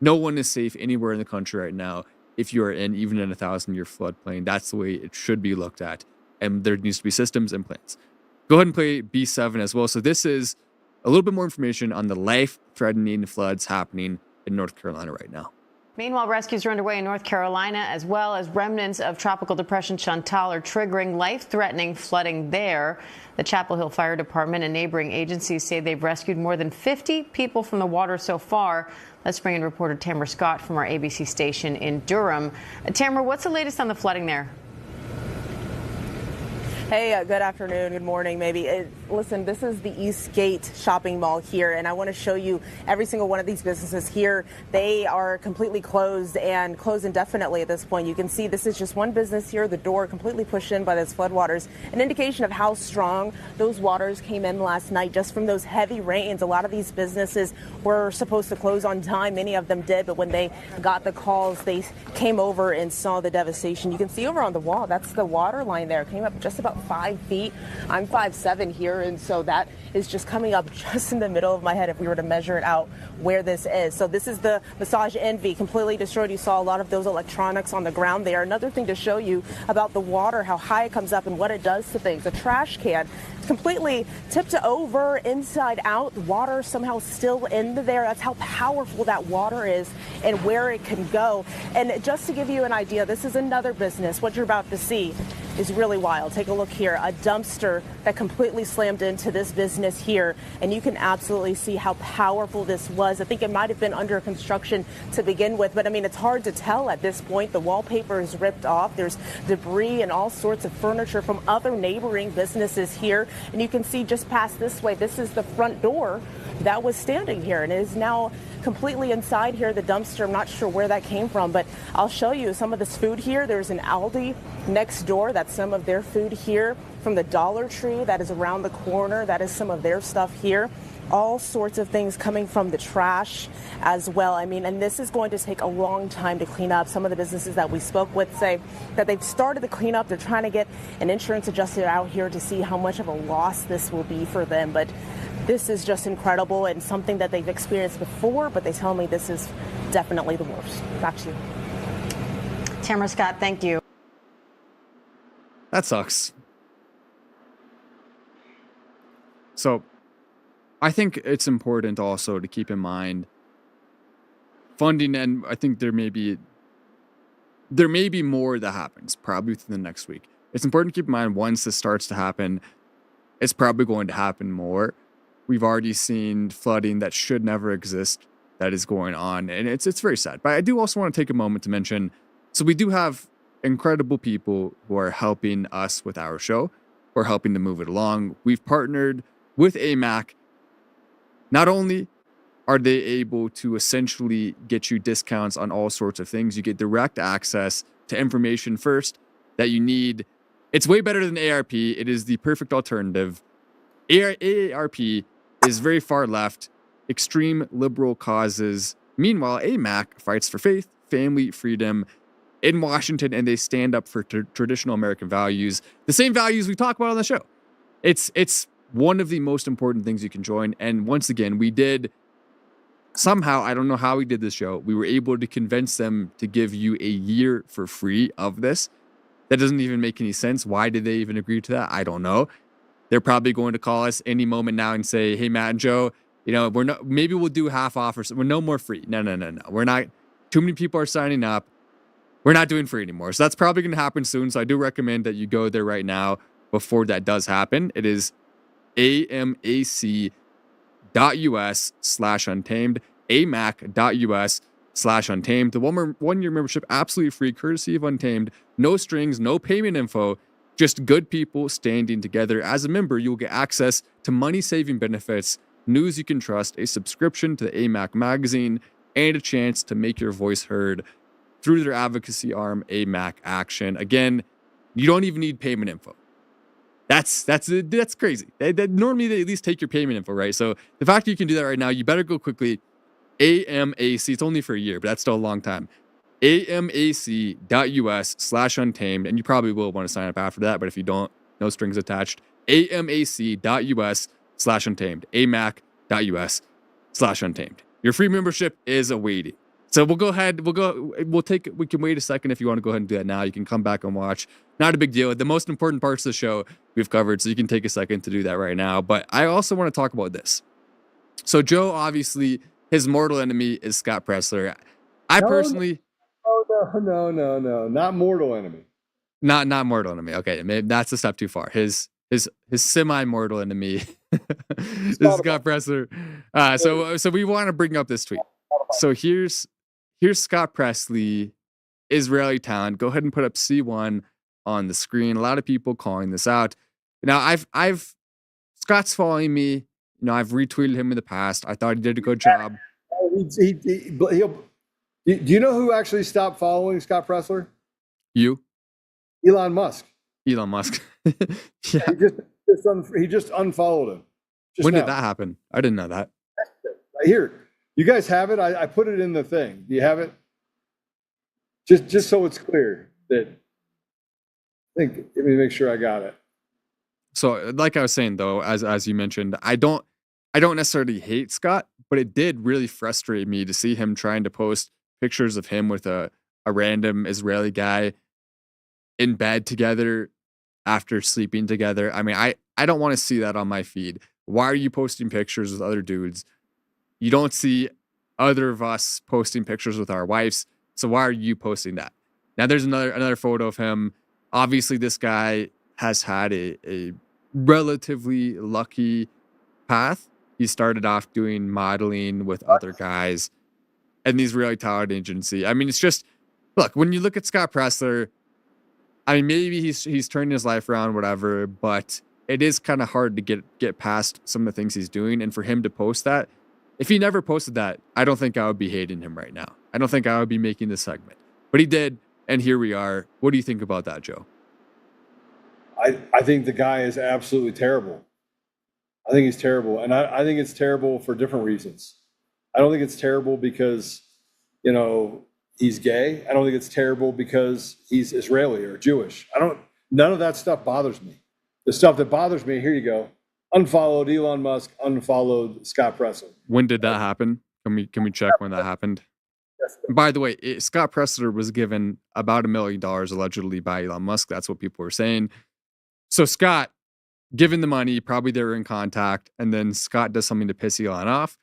No one is safe anywhere in the country right now if you are even in a 1,000-year floodplain. That's the way it should be looked at. And there needs to be systems and plans. Go ahead and play B7 as well. So this is a little bit more information on the life-threatening floods happening in North Carolina right now. Meanwhile, rescues are underway in North Carolina, as well as remnants of Tropical Depression Chantal are triggering life-threatening flooding there. The Chapel Hill Fire Department and neighboring agencies say they've rescued more than 50 people from the water so far. Let's bring in reporter Tamara Scott from our ABC station in Durham. Tamara, what's the latest on the flooding there? Hey, good afternoon, good morning, maybe. Listen, this is the Eastgate shopping mall here, and I want to show you every single one of these businesses here. They are completely closed and closed indefinitely at this point. You can see this is just one business here, the door completely pushed in by those floodwaters, an indication of how strong those waters came in last night just from those heavy rains. A lot of these businesses were supposed to close on time. Many of them did, but when they got the calls, they came over and saw the devastation. You can see over on the wall, that's the water line there. It came up just about 5 feet. I'm 5'7" here, and so that is just coming up just in the middle of my head if we were to measure it out where this is. So this is the Massage Envy, completely destroyed. You saw a lot of those electronics on the ground there. Another thing to show you about the water, how high it comes up and what it does to things. A trash can completely tipped over, inside out, water somehow still in there. That's how powerful that water is and where it can go. And just to give you an idea, this is another business. What you're about to see is really wild. Take a look here, a dumpster that completely slammed into this business here, and you can absolutely see how powerful this was. I think it might have been under construction to begin with, but I mean, it's hard to tell at this point. The wallpaper is ripped off. There's debris and all sorts of furniture from other neighboring businesses here, and you can see just past this way, this is the front door that was standing here, and it is now completely inside here, the dumpster. I'm not sure where that came from, but I'll show you some of this food here. There's an Aldi next door. That's some of their food here. From the Dollar Tree that is around the corner, that is some of their stuff here. All sorts of things coming from the trash as well. I mean, and this is going to take a long time to clean up. Some of the businesses that we spoke with say that they've started the cleanup. They're trying to get an insurance adjuster out here to see how much of a loss this will be for them. But this is just incredible and something that they've experienced before, but they tell me this is definitely the worst. Back to you. Tamara Scott, thank you. That sucks. So I think it's important also to keep in mind funding, and I think there may be more that happens probably within the next week. It's important to keep in mind once this starts to happen, it's probably going to happen more. We've already seen flooding that should never exist that is going on, and it's very sad. But I do also want to take a moment to mention, so we do have incredible people who are helping us with our show, who are helping to move it along. We've partnered with AMAC. Not only are they able to essentially get you discounts on all sorts of things, you get direct access to information first that you need. It's way better than ARP. It is the perfect alternative. AARP is very far left, extreme liberal causes. Meanwhile, AMAC fights for faith, family, freedom in Washington, and they stand up for traditional American values, the same values we talk about on the show. It's one of the most important things you can join. And once again, we did somehow, I don't know how we did this show, we were able to convince them to give you a year for free of this. That doesn't even make any sense. Why did they even agree to that? I don't know. They're probably going to call us any moment now and say, hey, Matt and Joe, maybe we'll do half off or something. We're no more free. No. We're not. Too many people are signing up. We're not doing free anymore. So that's probably going to happen soon. So I do recommend that you go there right now before that does happen. It is amac.us/untamed, amac.us/untamed. The 1-year membership, absolutely free, courtesy of Untamed. No strings, no payment info, just good people standing together. As a member, you'll get access to money-saving benefits, news you can trust, a subscription to the AMAC magazine, and a chance to make your voice heard through their advocacy arm, AMAC Action. Again, you don't even need payment info. That's crazy. Normally, they at least take your payment info, right? So the fact that you can do that right now, you better go quickly. AMAC, it's only for a year, but that's still a long time. amac.us/untamed, and you probably will want to sign up after that, but if you don't, no strings attached. amac.us/untamed, amac.us/untamed. Your free membership is awaiting. So we'll go ahead, we can wait a second if you want to go ahead and do that now. You can come back and watch. Not a big deal. The most important parts of the show we've covered, so you can take a second to do that right now. But I also want to talk about this. So Joe, obviously, his mortal enemy is Scott Pressler. Personally... No, not mortal enemy. Not mortal enemy. Okay, maybe that's a step too far. His semi-mortal enemy is Scott Pressler. So we want to bring up this tweet. So here's Scott Presley, Israeli talent. Go ahead and put up C1 on the screen. A lot of people calling this out. Now Scott's following me. I've retweeted him in the past. I thought he did a good job. Do you know who actually stopped following Scott Pressler? You? Elon Musk. Yeah. He just unfollowed him. When did that happen? I didn't know that. Here, you guys have it. I put it in the thing. Do you have it? Just so it's clear that. Let me make sure I got it. So, like I was saying, though, as you mentioned, I don't necessarily hate Scott, but it did really frustrate me to see him trying to post pictures of him with a random Israeli guy in bed together after sleeping together. I mean, I don't want to see that on my feed. Why are you posting pictures with other dudes? You don't see other of us posting pictures with our wives, so why are you posting that? Now, there's another photo of him. Obviously, this guy has had a relatively lucky path. He started off doing modeling with other guys and the Israeli talent agency. I mean, it's just, look, when you look at Scott Pressler, I mean, maybe he's turning his life around, whatever, but it is kind of hard to get past some of the things he's doing. And for him to post that, if he never posted that, I don't think I would be hating him right now. I don't think I would be making this segment. But he did, and here we are. What do you think about that, Joe? I think the guy is absolutely terrible. I think he's terrible. And I think it's terrible for different reasons. I don't think it's terrible because, he's gay. I don't think it's terrible because he's Israeli or Jewish. None of that stuff bothers me. The stuff that bothers me, here you go. Unfollowed Elon Musk, unfollowed Scott Pressler. When did that happen? Can we check when that happened? Yes. By the way, Scott Pressler was given about $1 million allegedly by Elon Musk. That's what people were saying. So Scott, given the money, probably they were in contact, and then Scott does something to piss Elon off.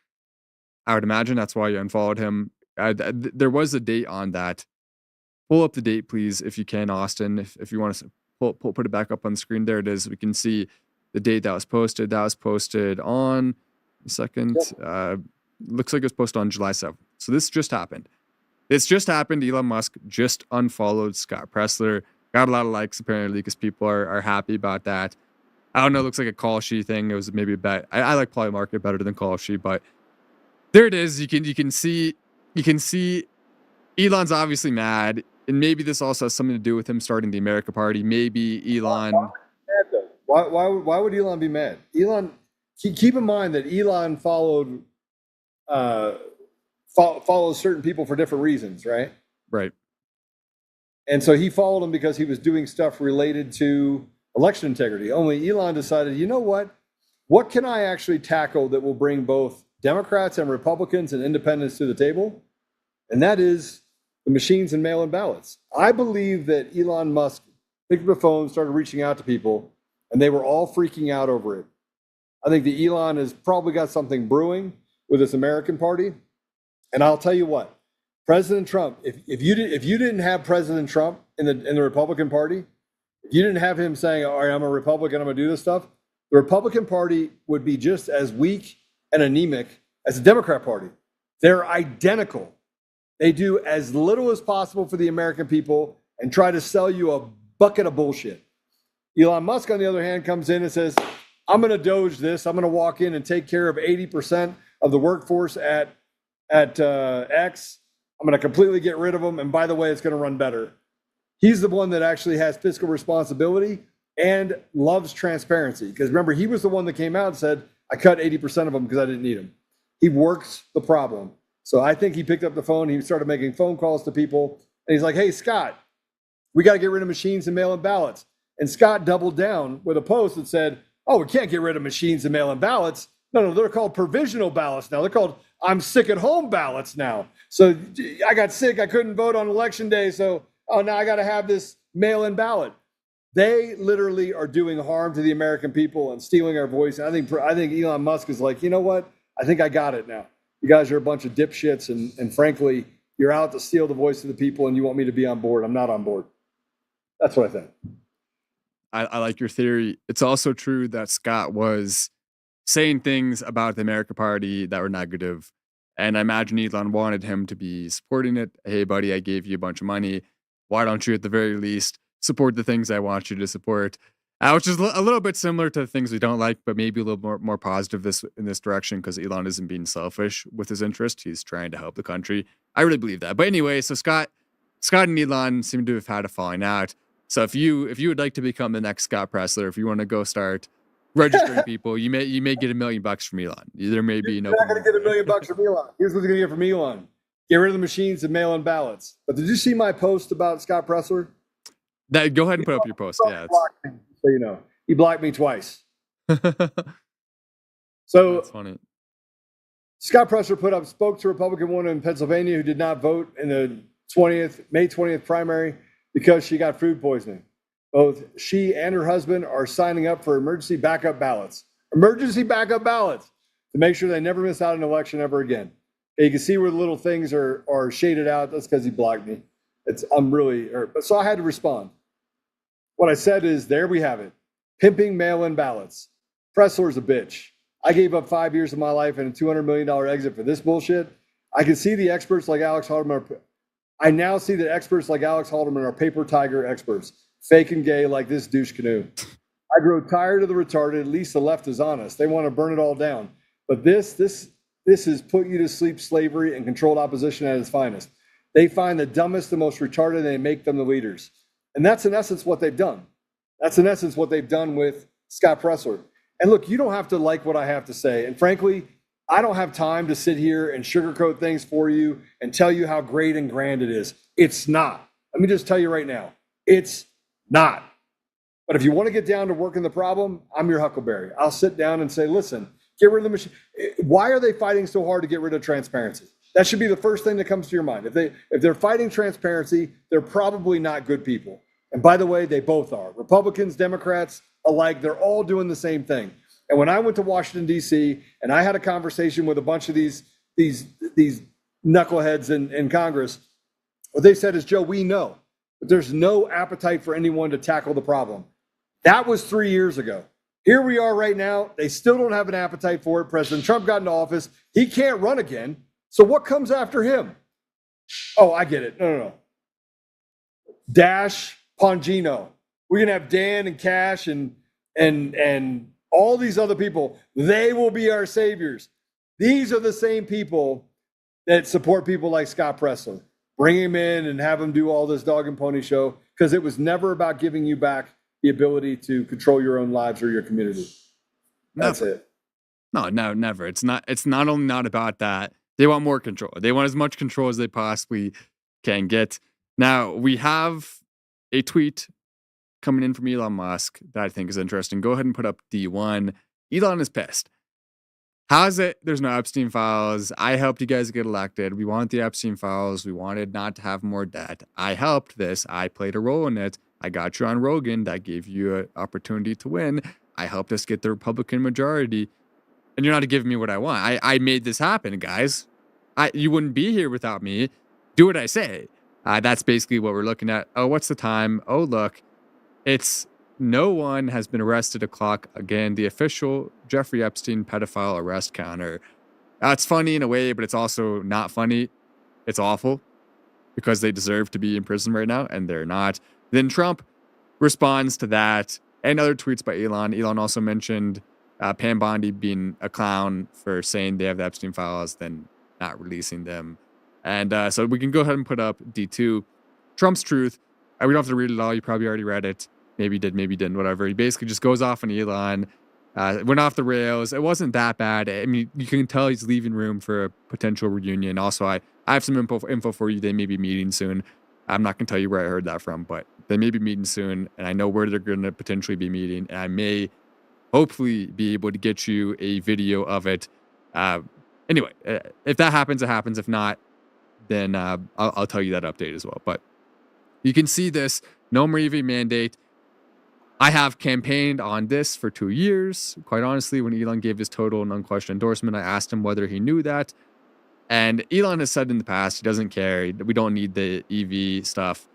I would imagine that's why you unfollowed him. There was a date on that. Pull up the date, please, if you can, Austin. If you want to put it back up on the screen, there it is. We can see the date that was posted. That was posted on a second. Looks like it was posted on July 7th. So this just happened. This just happened. Elon Musk just unfollowed Scott Pressler. Got a lot of likes apparently because people are happy about that. I don't know. It looks like a call sheet thing. It was maybe a bet. I like Play Market better than call sheet, but there it is. You can see Elon's obviously mad, and maybe this also has something to do with him starting the America Party. Maybe Elon. Why would Elon be mad? Elon, keep in mind that Elon follows certain people for different reasons, right? Right. And so he followed him because he was doing stuff related to election integrity. Only Elon decided, you know what? What can I actually tackle that will bring both Democrats and Republicans and independents to the table? And that is the machines and mail-in ballots. I believe that Elon Musk picked up the phone, started reaching out to people, and they were all freaking out over it. I think that Elon has probably got something brewing with this American Party. And I'll tell you what, President Trump, if you didn't have President Trump in the Republican Party, if you didn't have him saying, all right, I'm a Republican, I'm going to do this stuff, the Republican Party would be just as weak and anemic as the Democrat Party. They're identical. They do as little as possible for the American people and try to sell you a bucket of bullshit. Elon Musk, on the other hand, comes in and says, I'm going to doge this. I'm going to walk in and take care of 80% of the workforce at X. I'm going to completely get rid of them. And by the way, it's going to run better. He's the one that actually has fiscal responsibility and loves transparency. Because remember, he was the one that came out and said, I cut 80% of them because I didn't need them. He works the problem. So I think he picked up the phone. He started making phone calls to people. And he's like, hey, Scott, we got to get rid of machines and mail-in ballots. And Scott doubled down with a post that said, oh, we can't get rid of machines and mail-in ballots. No, they're called provisional ballots now. They're called I'm sick at home ballots now. So I got sick. I couldn't vote on election day. So, now I got to have this mail-in ballot. They literally are doing harm to the American people and stealing our voice. I think Elon Musk is like, you know what? I think I got it now. You guys are a bunch of dipshits. And frankly, you're out to steal the voice of the people and you want me to be on board. I'm not on board. That's what I think. I like your theory. It's also true that Scott was saying things about the America Party that were negative. And I imagine Elon wanted him to be supporting it. Hey, buddy, I gave you a bunch of money. Why don't you, at the very least, support the things I want you to support? Which is a little bit similar to the things we don't like, but maybe a little more positive in this direction because Elon isn't being selfish with his interest. He's trying to help the country. I really believe that. But anyway, so Scott and Elon seem to have had a falling out. So if you would like to become the next Scott Pressler, if you want to go start registering people, you may get $1 million from Elon. There may be no. You're not going to get $1 million from Elon. Here's what you're going to get from Elon: get rid of the machines and mail-in ballots. But did you see my post about Scott Pressler? Go ahead and put up your post. Yeah, so you know, he blocked me twice. So that's funny. Scott Pressler spoke to a Republican woman in Pennsylvania who did not vote in the May 20th primary because she got food poisoning. Both she and her husband are signing up for emergency backup ballots to make sure they never miss out on an election ever again. And you can see where the little things are shaded out. That's because he blocked me. So I had to respond. What I said is, there we have it. Pimping mail-in ballots. Pressler's a bitch. I gave up 5 years of my life and a $200 million exit for this bullshit. I can see the experts like Alex Haldeman. I now see that experts like Alex Haldeman are paper tiger experts, fake and gay like this douche canoe. I grow tired of the retarded. At least the left is honest. They want to burn it all down. But this is put you to sleep slavery and controlled opposition at its finest. They find the dumbest, the most retarded, and they make them the leaders. And that's in essence what they've done. That's in essence what they've done with Scott Pressler. And look, you don't have to like what I have to say. And frankly, I don't have time to sit here and sugarcoat things for you and tell you how great and grand it is. It's not. Let me just tell you right now, it's not. But if you want to get down to working the problem, I'm your Huckleberry. I'll sit down and say, listen, get rid of the machine. Why are they fighting so hard to get rid of transparency? That should be the first thing that comes to your mind. If they're fighting transparency, they're probably not good people. And by the way, they both are. Republicans, Democrats alike, they're all doing the same thing. And when I went to Washington, D.C., and I had a conversation with a bunch of these knuckleheads in Congress. What they said is, Joe, we know, but there's no appetite for anyone to tackle the problem. That was 3 years ago. Here we are right now. They still don't have an appetite for it. President Trump got into office. He can't run again. So what comes after him? Oh, I get it. No. Dash, Pongino. We're going to have Dan and Cash and all these other people. They will be our saviors. These are the same people that support people like Scott Presler. Bring him in and have him do all this dog and pony show, because it was never about giving you back the ability to control your own lives or your community. That's it. No, never. It's not only not about that. They want more control. They want as much control as they possibly can get. Now, we have a tweet coming in from Elon Musk that I think is interesting. Go ahead and put up D1. Elon is pissed. How is it there's no Epstein files? I helped you guys get elected. We want the Epstein files. We wanted not to have more debt. I helped this. I played a role in it. I got you on Rogan. That gave you an opportunity to win. I helped us get the Republican majority. And you're not giving me what I want. I made this happen, guys. You wouldn't be here without me. Do what I say. That's basically what we're looking at. Oh, what's the time? Oh, look. It's no one has been arrested o'clock. Again, the official Jeffrey Epstein pedophile arrest counter. It's funny in a way, but it's also not funny. It's awful because they deserve to be in prison right now, and they're not. Then Trump responds to that and other tweets by Elon. Elon also mentioned Pam Bondi being a clown for saying they have the Epstein files, then not releasing them. And so we can go ahead and put up D2. Trump's truth. We don't have to read it all. You probably already read it. Maybe did, maybe didn't, whatever. He basically just goes off on Elon. Went off the rails. It wasn't that bad. I mean, you can tell he's leaving room for a potential reunion. Also, I have some info for you. They may be meeting soon. I'm not going to tell you where I heard that from, but they may be meeting soon, and I know where they're going to potentially be meeting, and I may hopefully be able to get you a video of it. Anyway, if that happens, it happens. If not, then I'll tell you that update as well. But you can see this, no more EV mandate. I have campaigned on this for 2 years. Quite honestly, when Elon gave his total and unquestioned endorsement, I asked him whether he knew that. And Elon has said in the past, he doesn't care. We don't need the EV stuff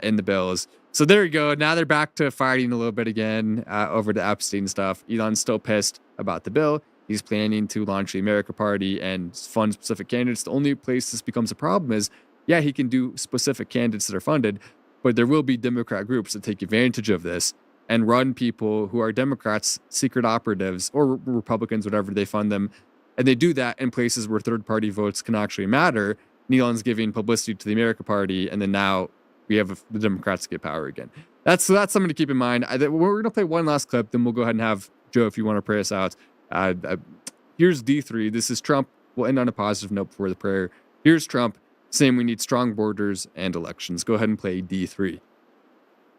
in the bills. So there you go. Now they're back to fighting a little bit again over the Epstein stuff. Elon's still pissed about the bill. He's planning to launch the America Party and fund specific candidates. The only place this becomes a problem is, yeah, he can do specific candidates that are funded, but there will be Democrat groups that take advantage of this and run people who are Democrats, secret operatives, or Republicans, whatever, they fund them. And they do that in places where third-party votes can actually matter. Elon's giving publicity to the America Party, and then now we have the Democrats get power again. So that's something to keep in mind. We're going to play one last clip, then we'll go ahead and have Joe, if you want to pray us out. Here's D3. This is Trump. We'll end on a positive note before the prayer. Here's Trump saying we need strong borders and elections. Go ahead and play D3.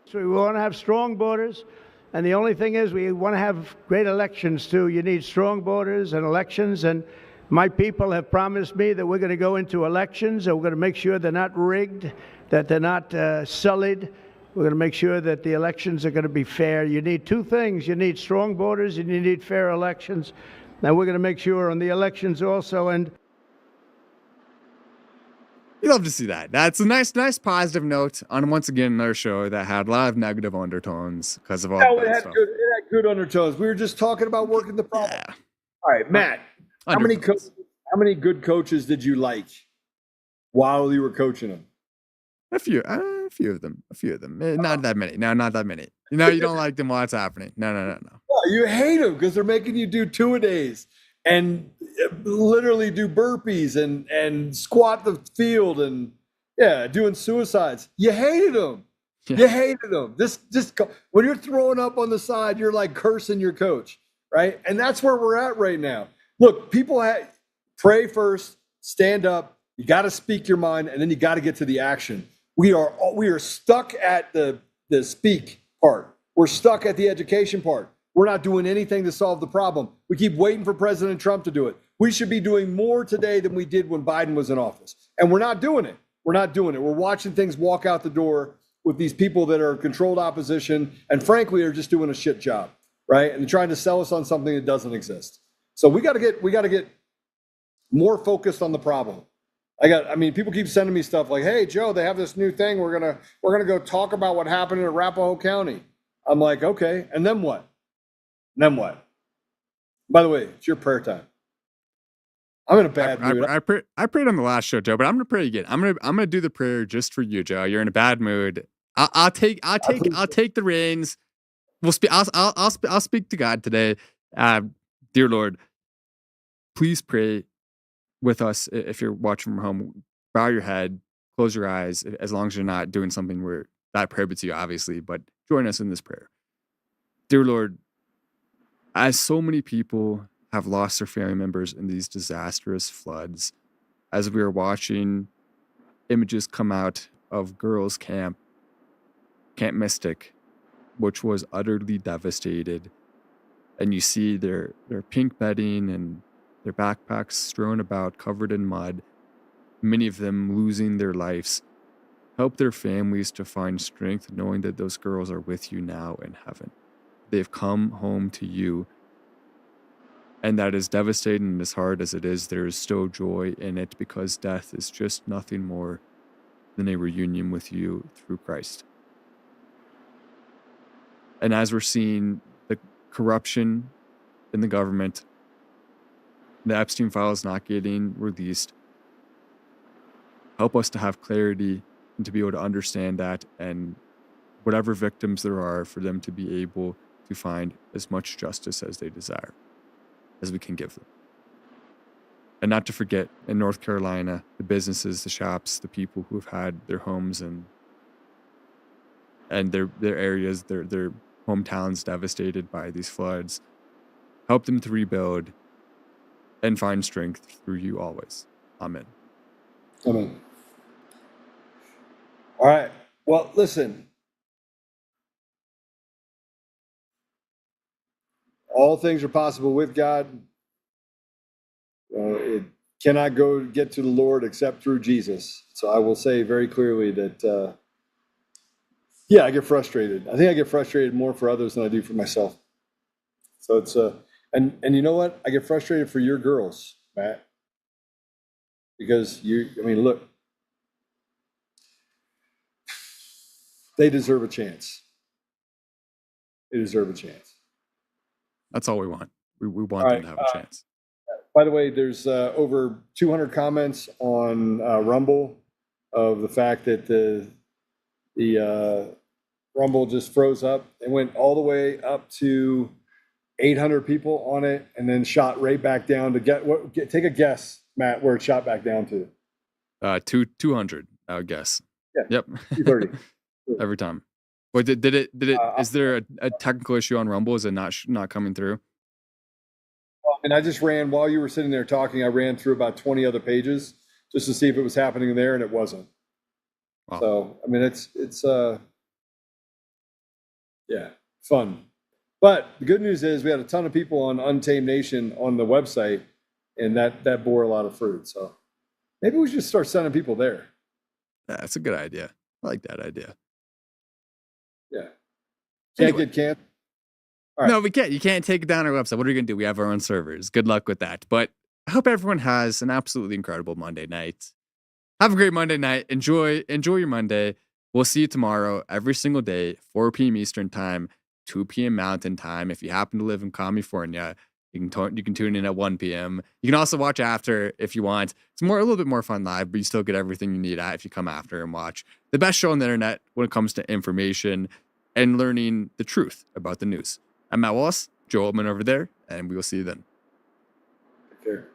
So we want to have strong borders, and the only thing is we want to have great elections too. You need strong borders and elections, and my people have promised me that we're going to go into elections, and we're going to make sure they're not rigged, that they're not sullied. We're going to make sure that the elections are going to be fair. You need two things. You need strong borders, and you need fair elections. And we're going to make sure on the elections also. And you love to see that. That's a nice positive note on, once again, another show that had a lot of negative undertones because of all that stuff. It had good undertones. We were just talking about working the problem. Yeah. All right, Matt, how many good coaches did you like while you were coaching them? A few of them. Not that many. No, not that many. No, you don't like them while it's happening. No. You hate them because they're making you do 2-a-days and literally do burpees and squat the field and doing suicides. You hated them. Yeah. You hated them. When you're throwing up on the side, you're like cursing your coach, right? And that's where we're at right now. Look, people pray first, stand up. You got to speak your mind, and then you got to get to the action. We are stuck at the speak part. We're stuck at the education part. We're not doing anything to solve the problem. We keep waiting for President Trump to do it. We should be doing more today than we did when Biden was in office. And we're not doing it. We're watching things walk out the door with these people that are controlled opposition and frankly are just doing a shit job, right? And trying to sell us on something that doesn't exist. So we got to get more focused on the problem. I mean, people keep sending me stuff like, "Hey, Joe, they have this new thing. We're gonna go talk about what happened in Arapahoe County." I'm like, okay, and then what? And then what? By the way, it's your prayer time. I'm in a bad mood. I prayed on the last show, Joe, but I'm gonna pray again. I'm gonna do the prayer just for you, Joe. You're in a bad mood. I'll take the reins. We'll speak. I'll speak to God today. Dear Lord, please pray with us. If you're watching from home, bow your head, close your eyes, as long as you're not doing something where that prohibits you, obviously, but join us in this prayer. Dear Lord, as so many people have lost their family members in these disastrous floods, as we are watching images come out of girls' Camp Mystic, which was utterly devastated, and you see their pink bedding and their backpacks strewn about, covered in mud, many of them losing their lives. Help their families to find strength, knowing that those girls are with you now in heaven. They've come home to you, and that is devastating and as hard as it is, there is still joy in it, because death is just nothing more than a reunion with you through Christ. And as we're seeing the corruption in the government, the Epstein files not getting released, help us to have clarity and to be able to understand that, and whatever victims there are, for them to be able to find as much justice as they desire, as we can give them. And not to forget, in North Carolina, the businesses, the shops, the people who have had their homes and their areas, their hometowns devastated by these floods. Help them to rebuild and find strength through you always. Amen. Amen. All right. Well, listen. All things are possible with God. It cannot get to the Lord except through Jesus. So I will say very clearly that, I get frustrated. I think I get frustrated more for others than I do for myself. So it's and you know what? I get frustrated for your girls, Matt, because look, they deserve a chance. They deserve a chance. That's all we want. We want them to have a chance. By the way, there's over 200 comments on Rumble of the fact that the Rumble just froze up. It went all the way up to 800 people on it, and then shot right back down to take a guess, Matt, where it shot back down to. 200, I would guess. Yeah. Yep. 230. Every time. But did it? Is there a technical issue on Rumble? Is it not coming through? And I just ran, while you were sitting there talking, I ran through about 20 other pages just to see if it was happening there, and it wasn't. Wow. So, it's fun. But the good news is we had a ton of people on Untamed Nation on the website, and that bore a lot of fruit. So maybe we should start sending people there. Yeah, that's a good idea. I like that idea. Yeah. Can't get canceled. Right. No, we can't. You can't take it down our website. What are we going to do? We have our own servers. Good luck with that. But I hope everyone has an absolutely incredible Monday night. Have a great Monday night. Enjoy your Monday. We'll see you tomorrow, every single day, 4 p.m. Eastern time, 2 p.m. Mountain time. If you happen to live in California, you can tune in at 1 p.m. You can also watch after if you want. It's a little bit more fun live, but you still get everything you need if you come after and watch the best show on the internet when it comes to information and learning the truth about the news. I'm Matt Wallace, Joe Altman over there, and we will see you then. Take care.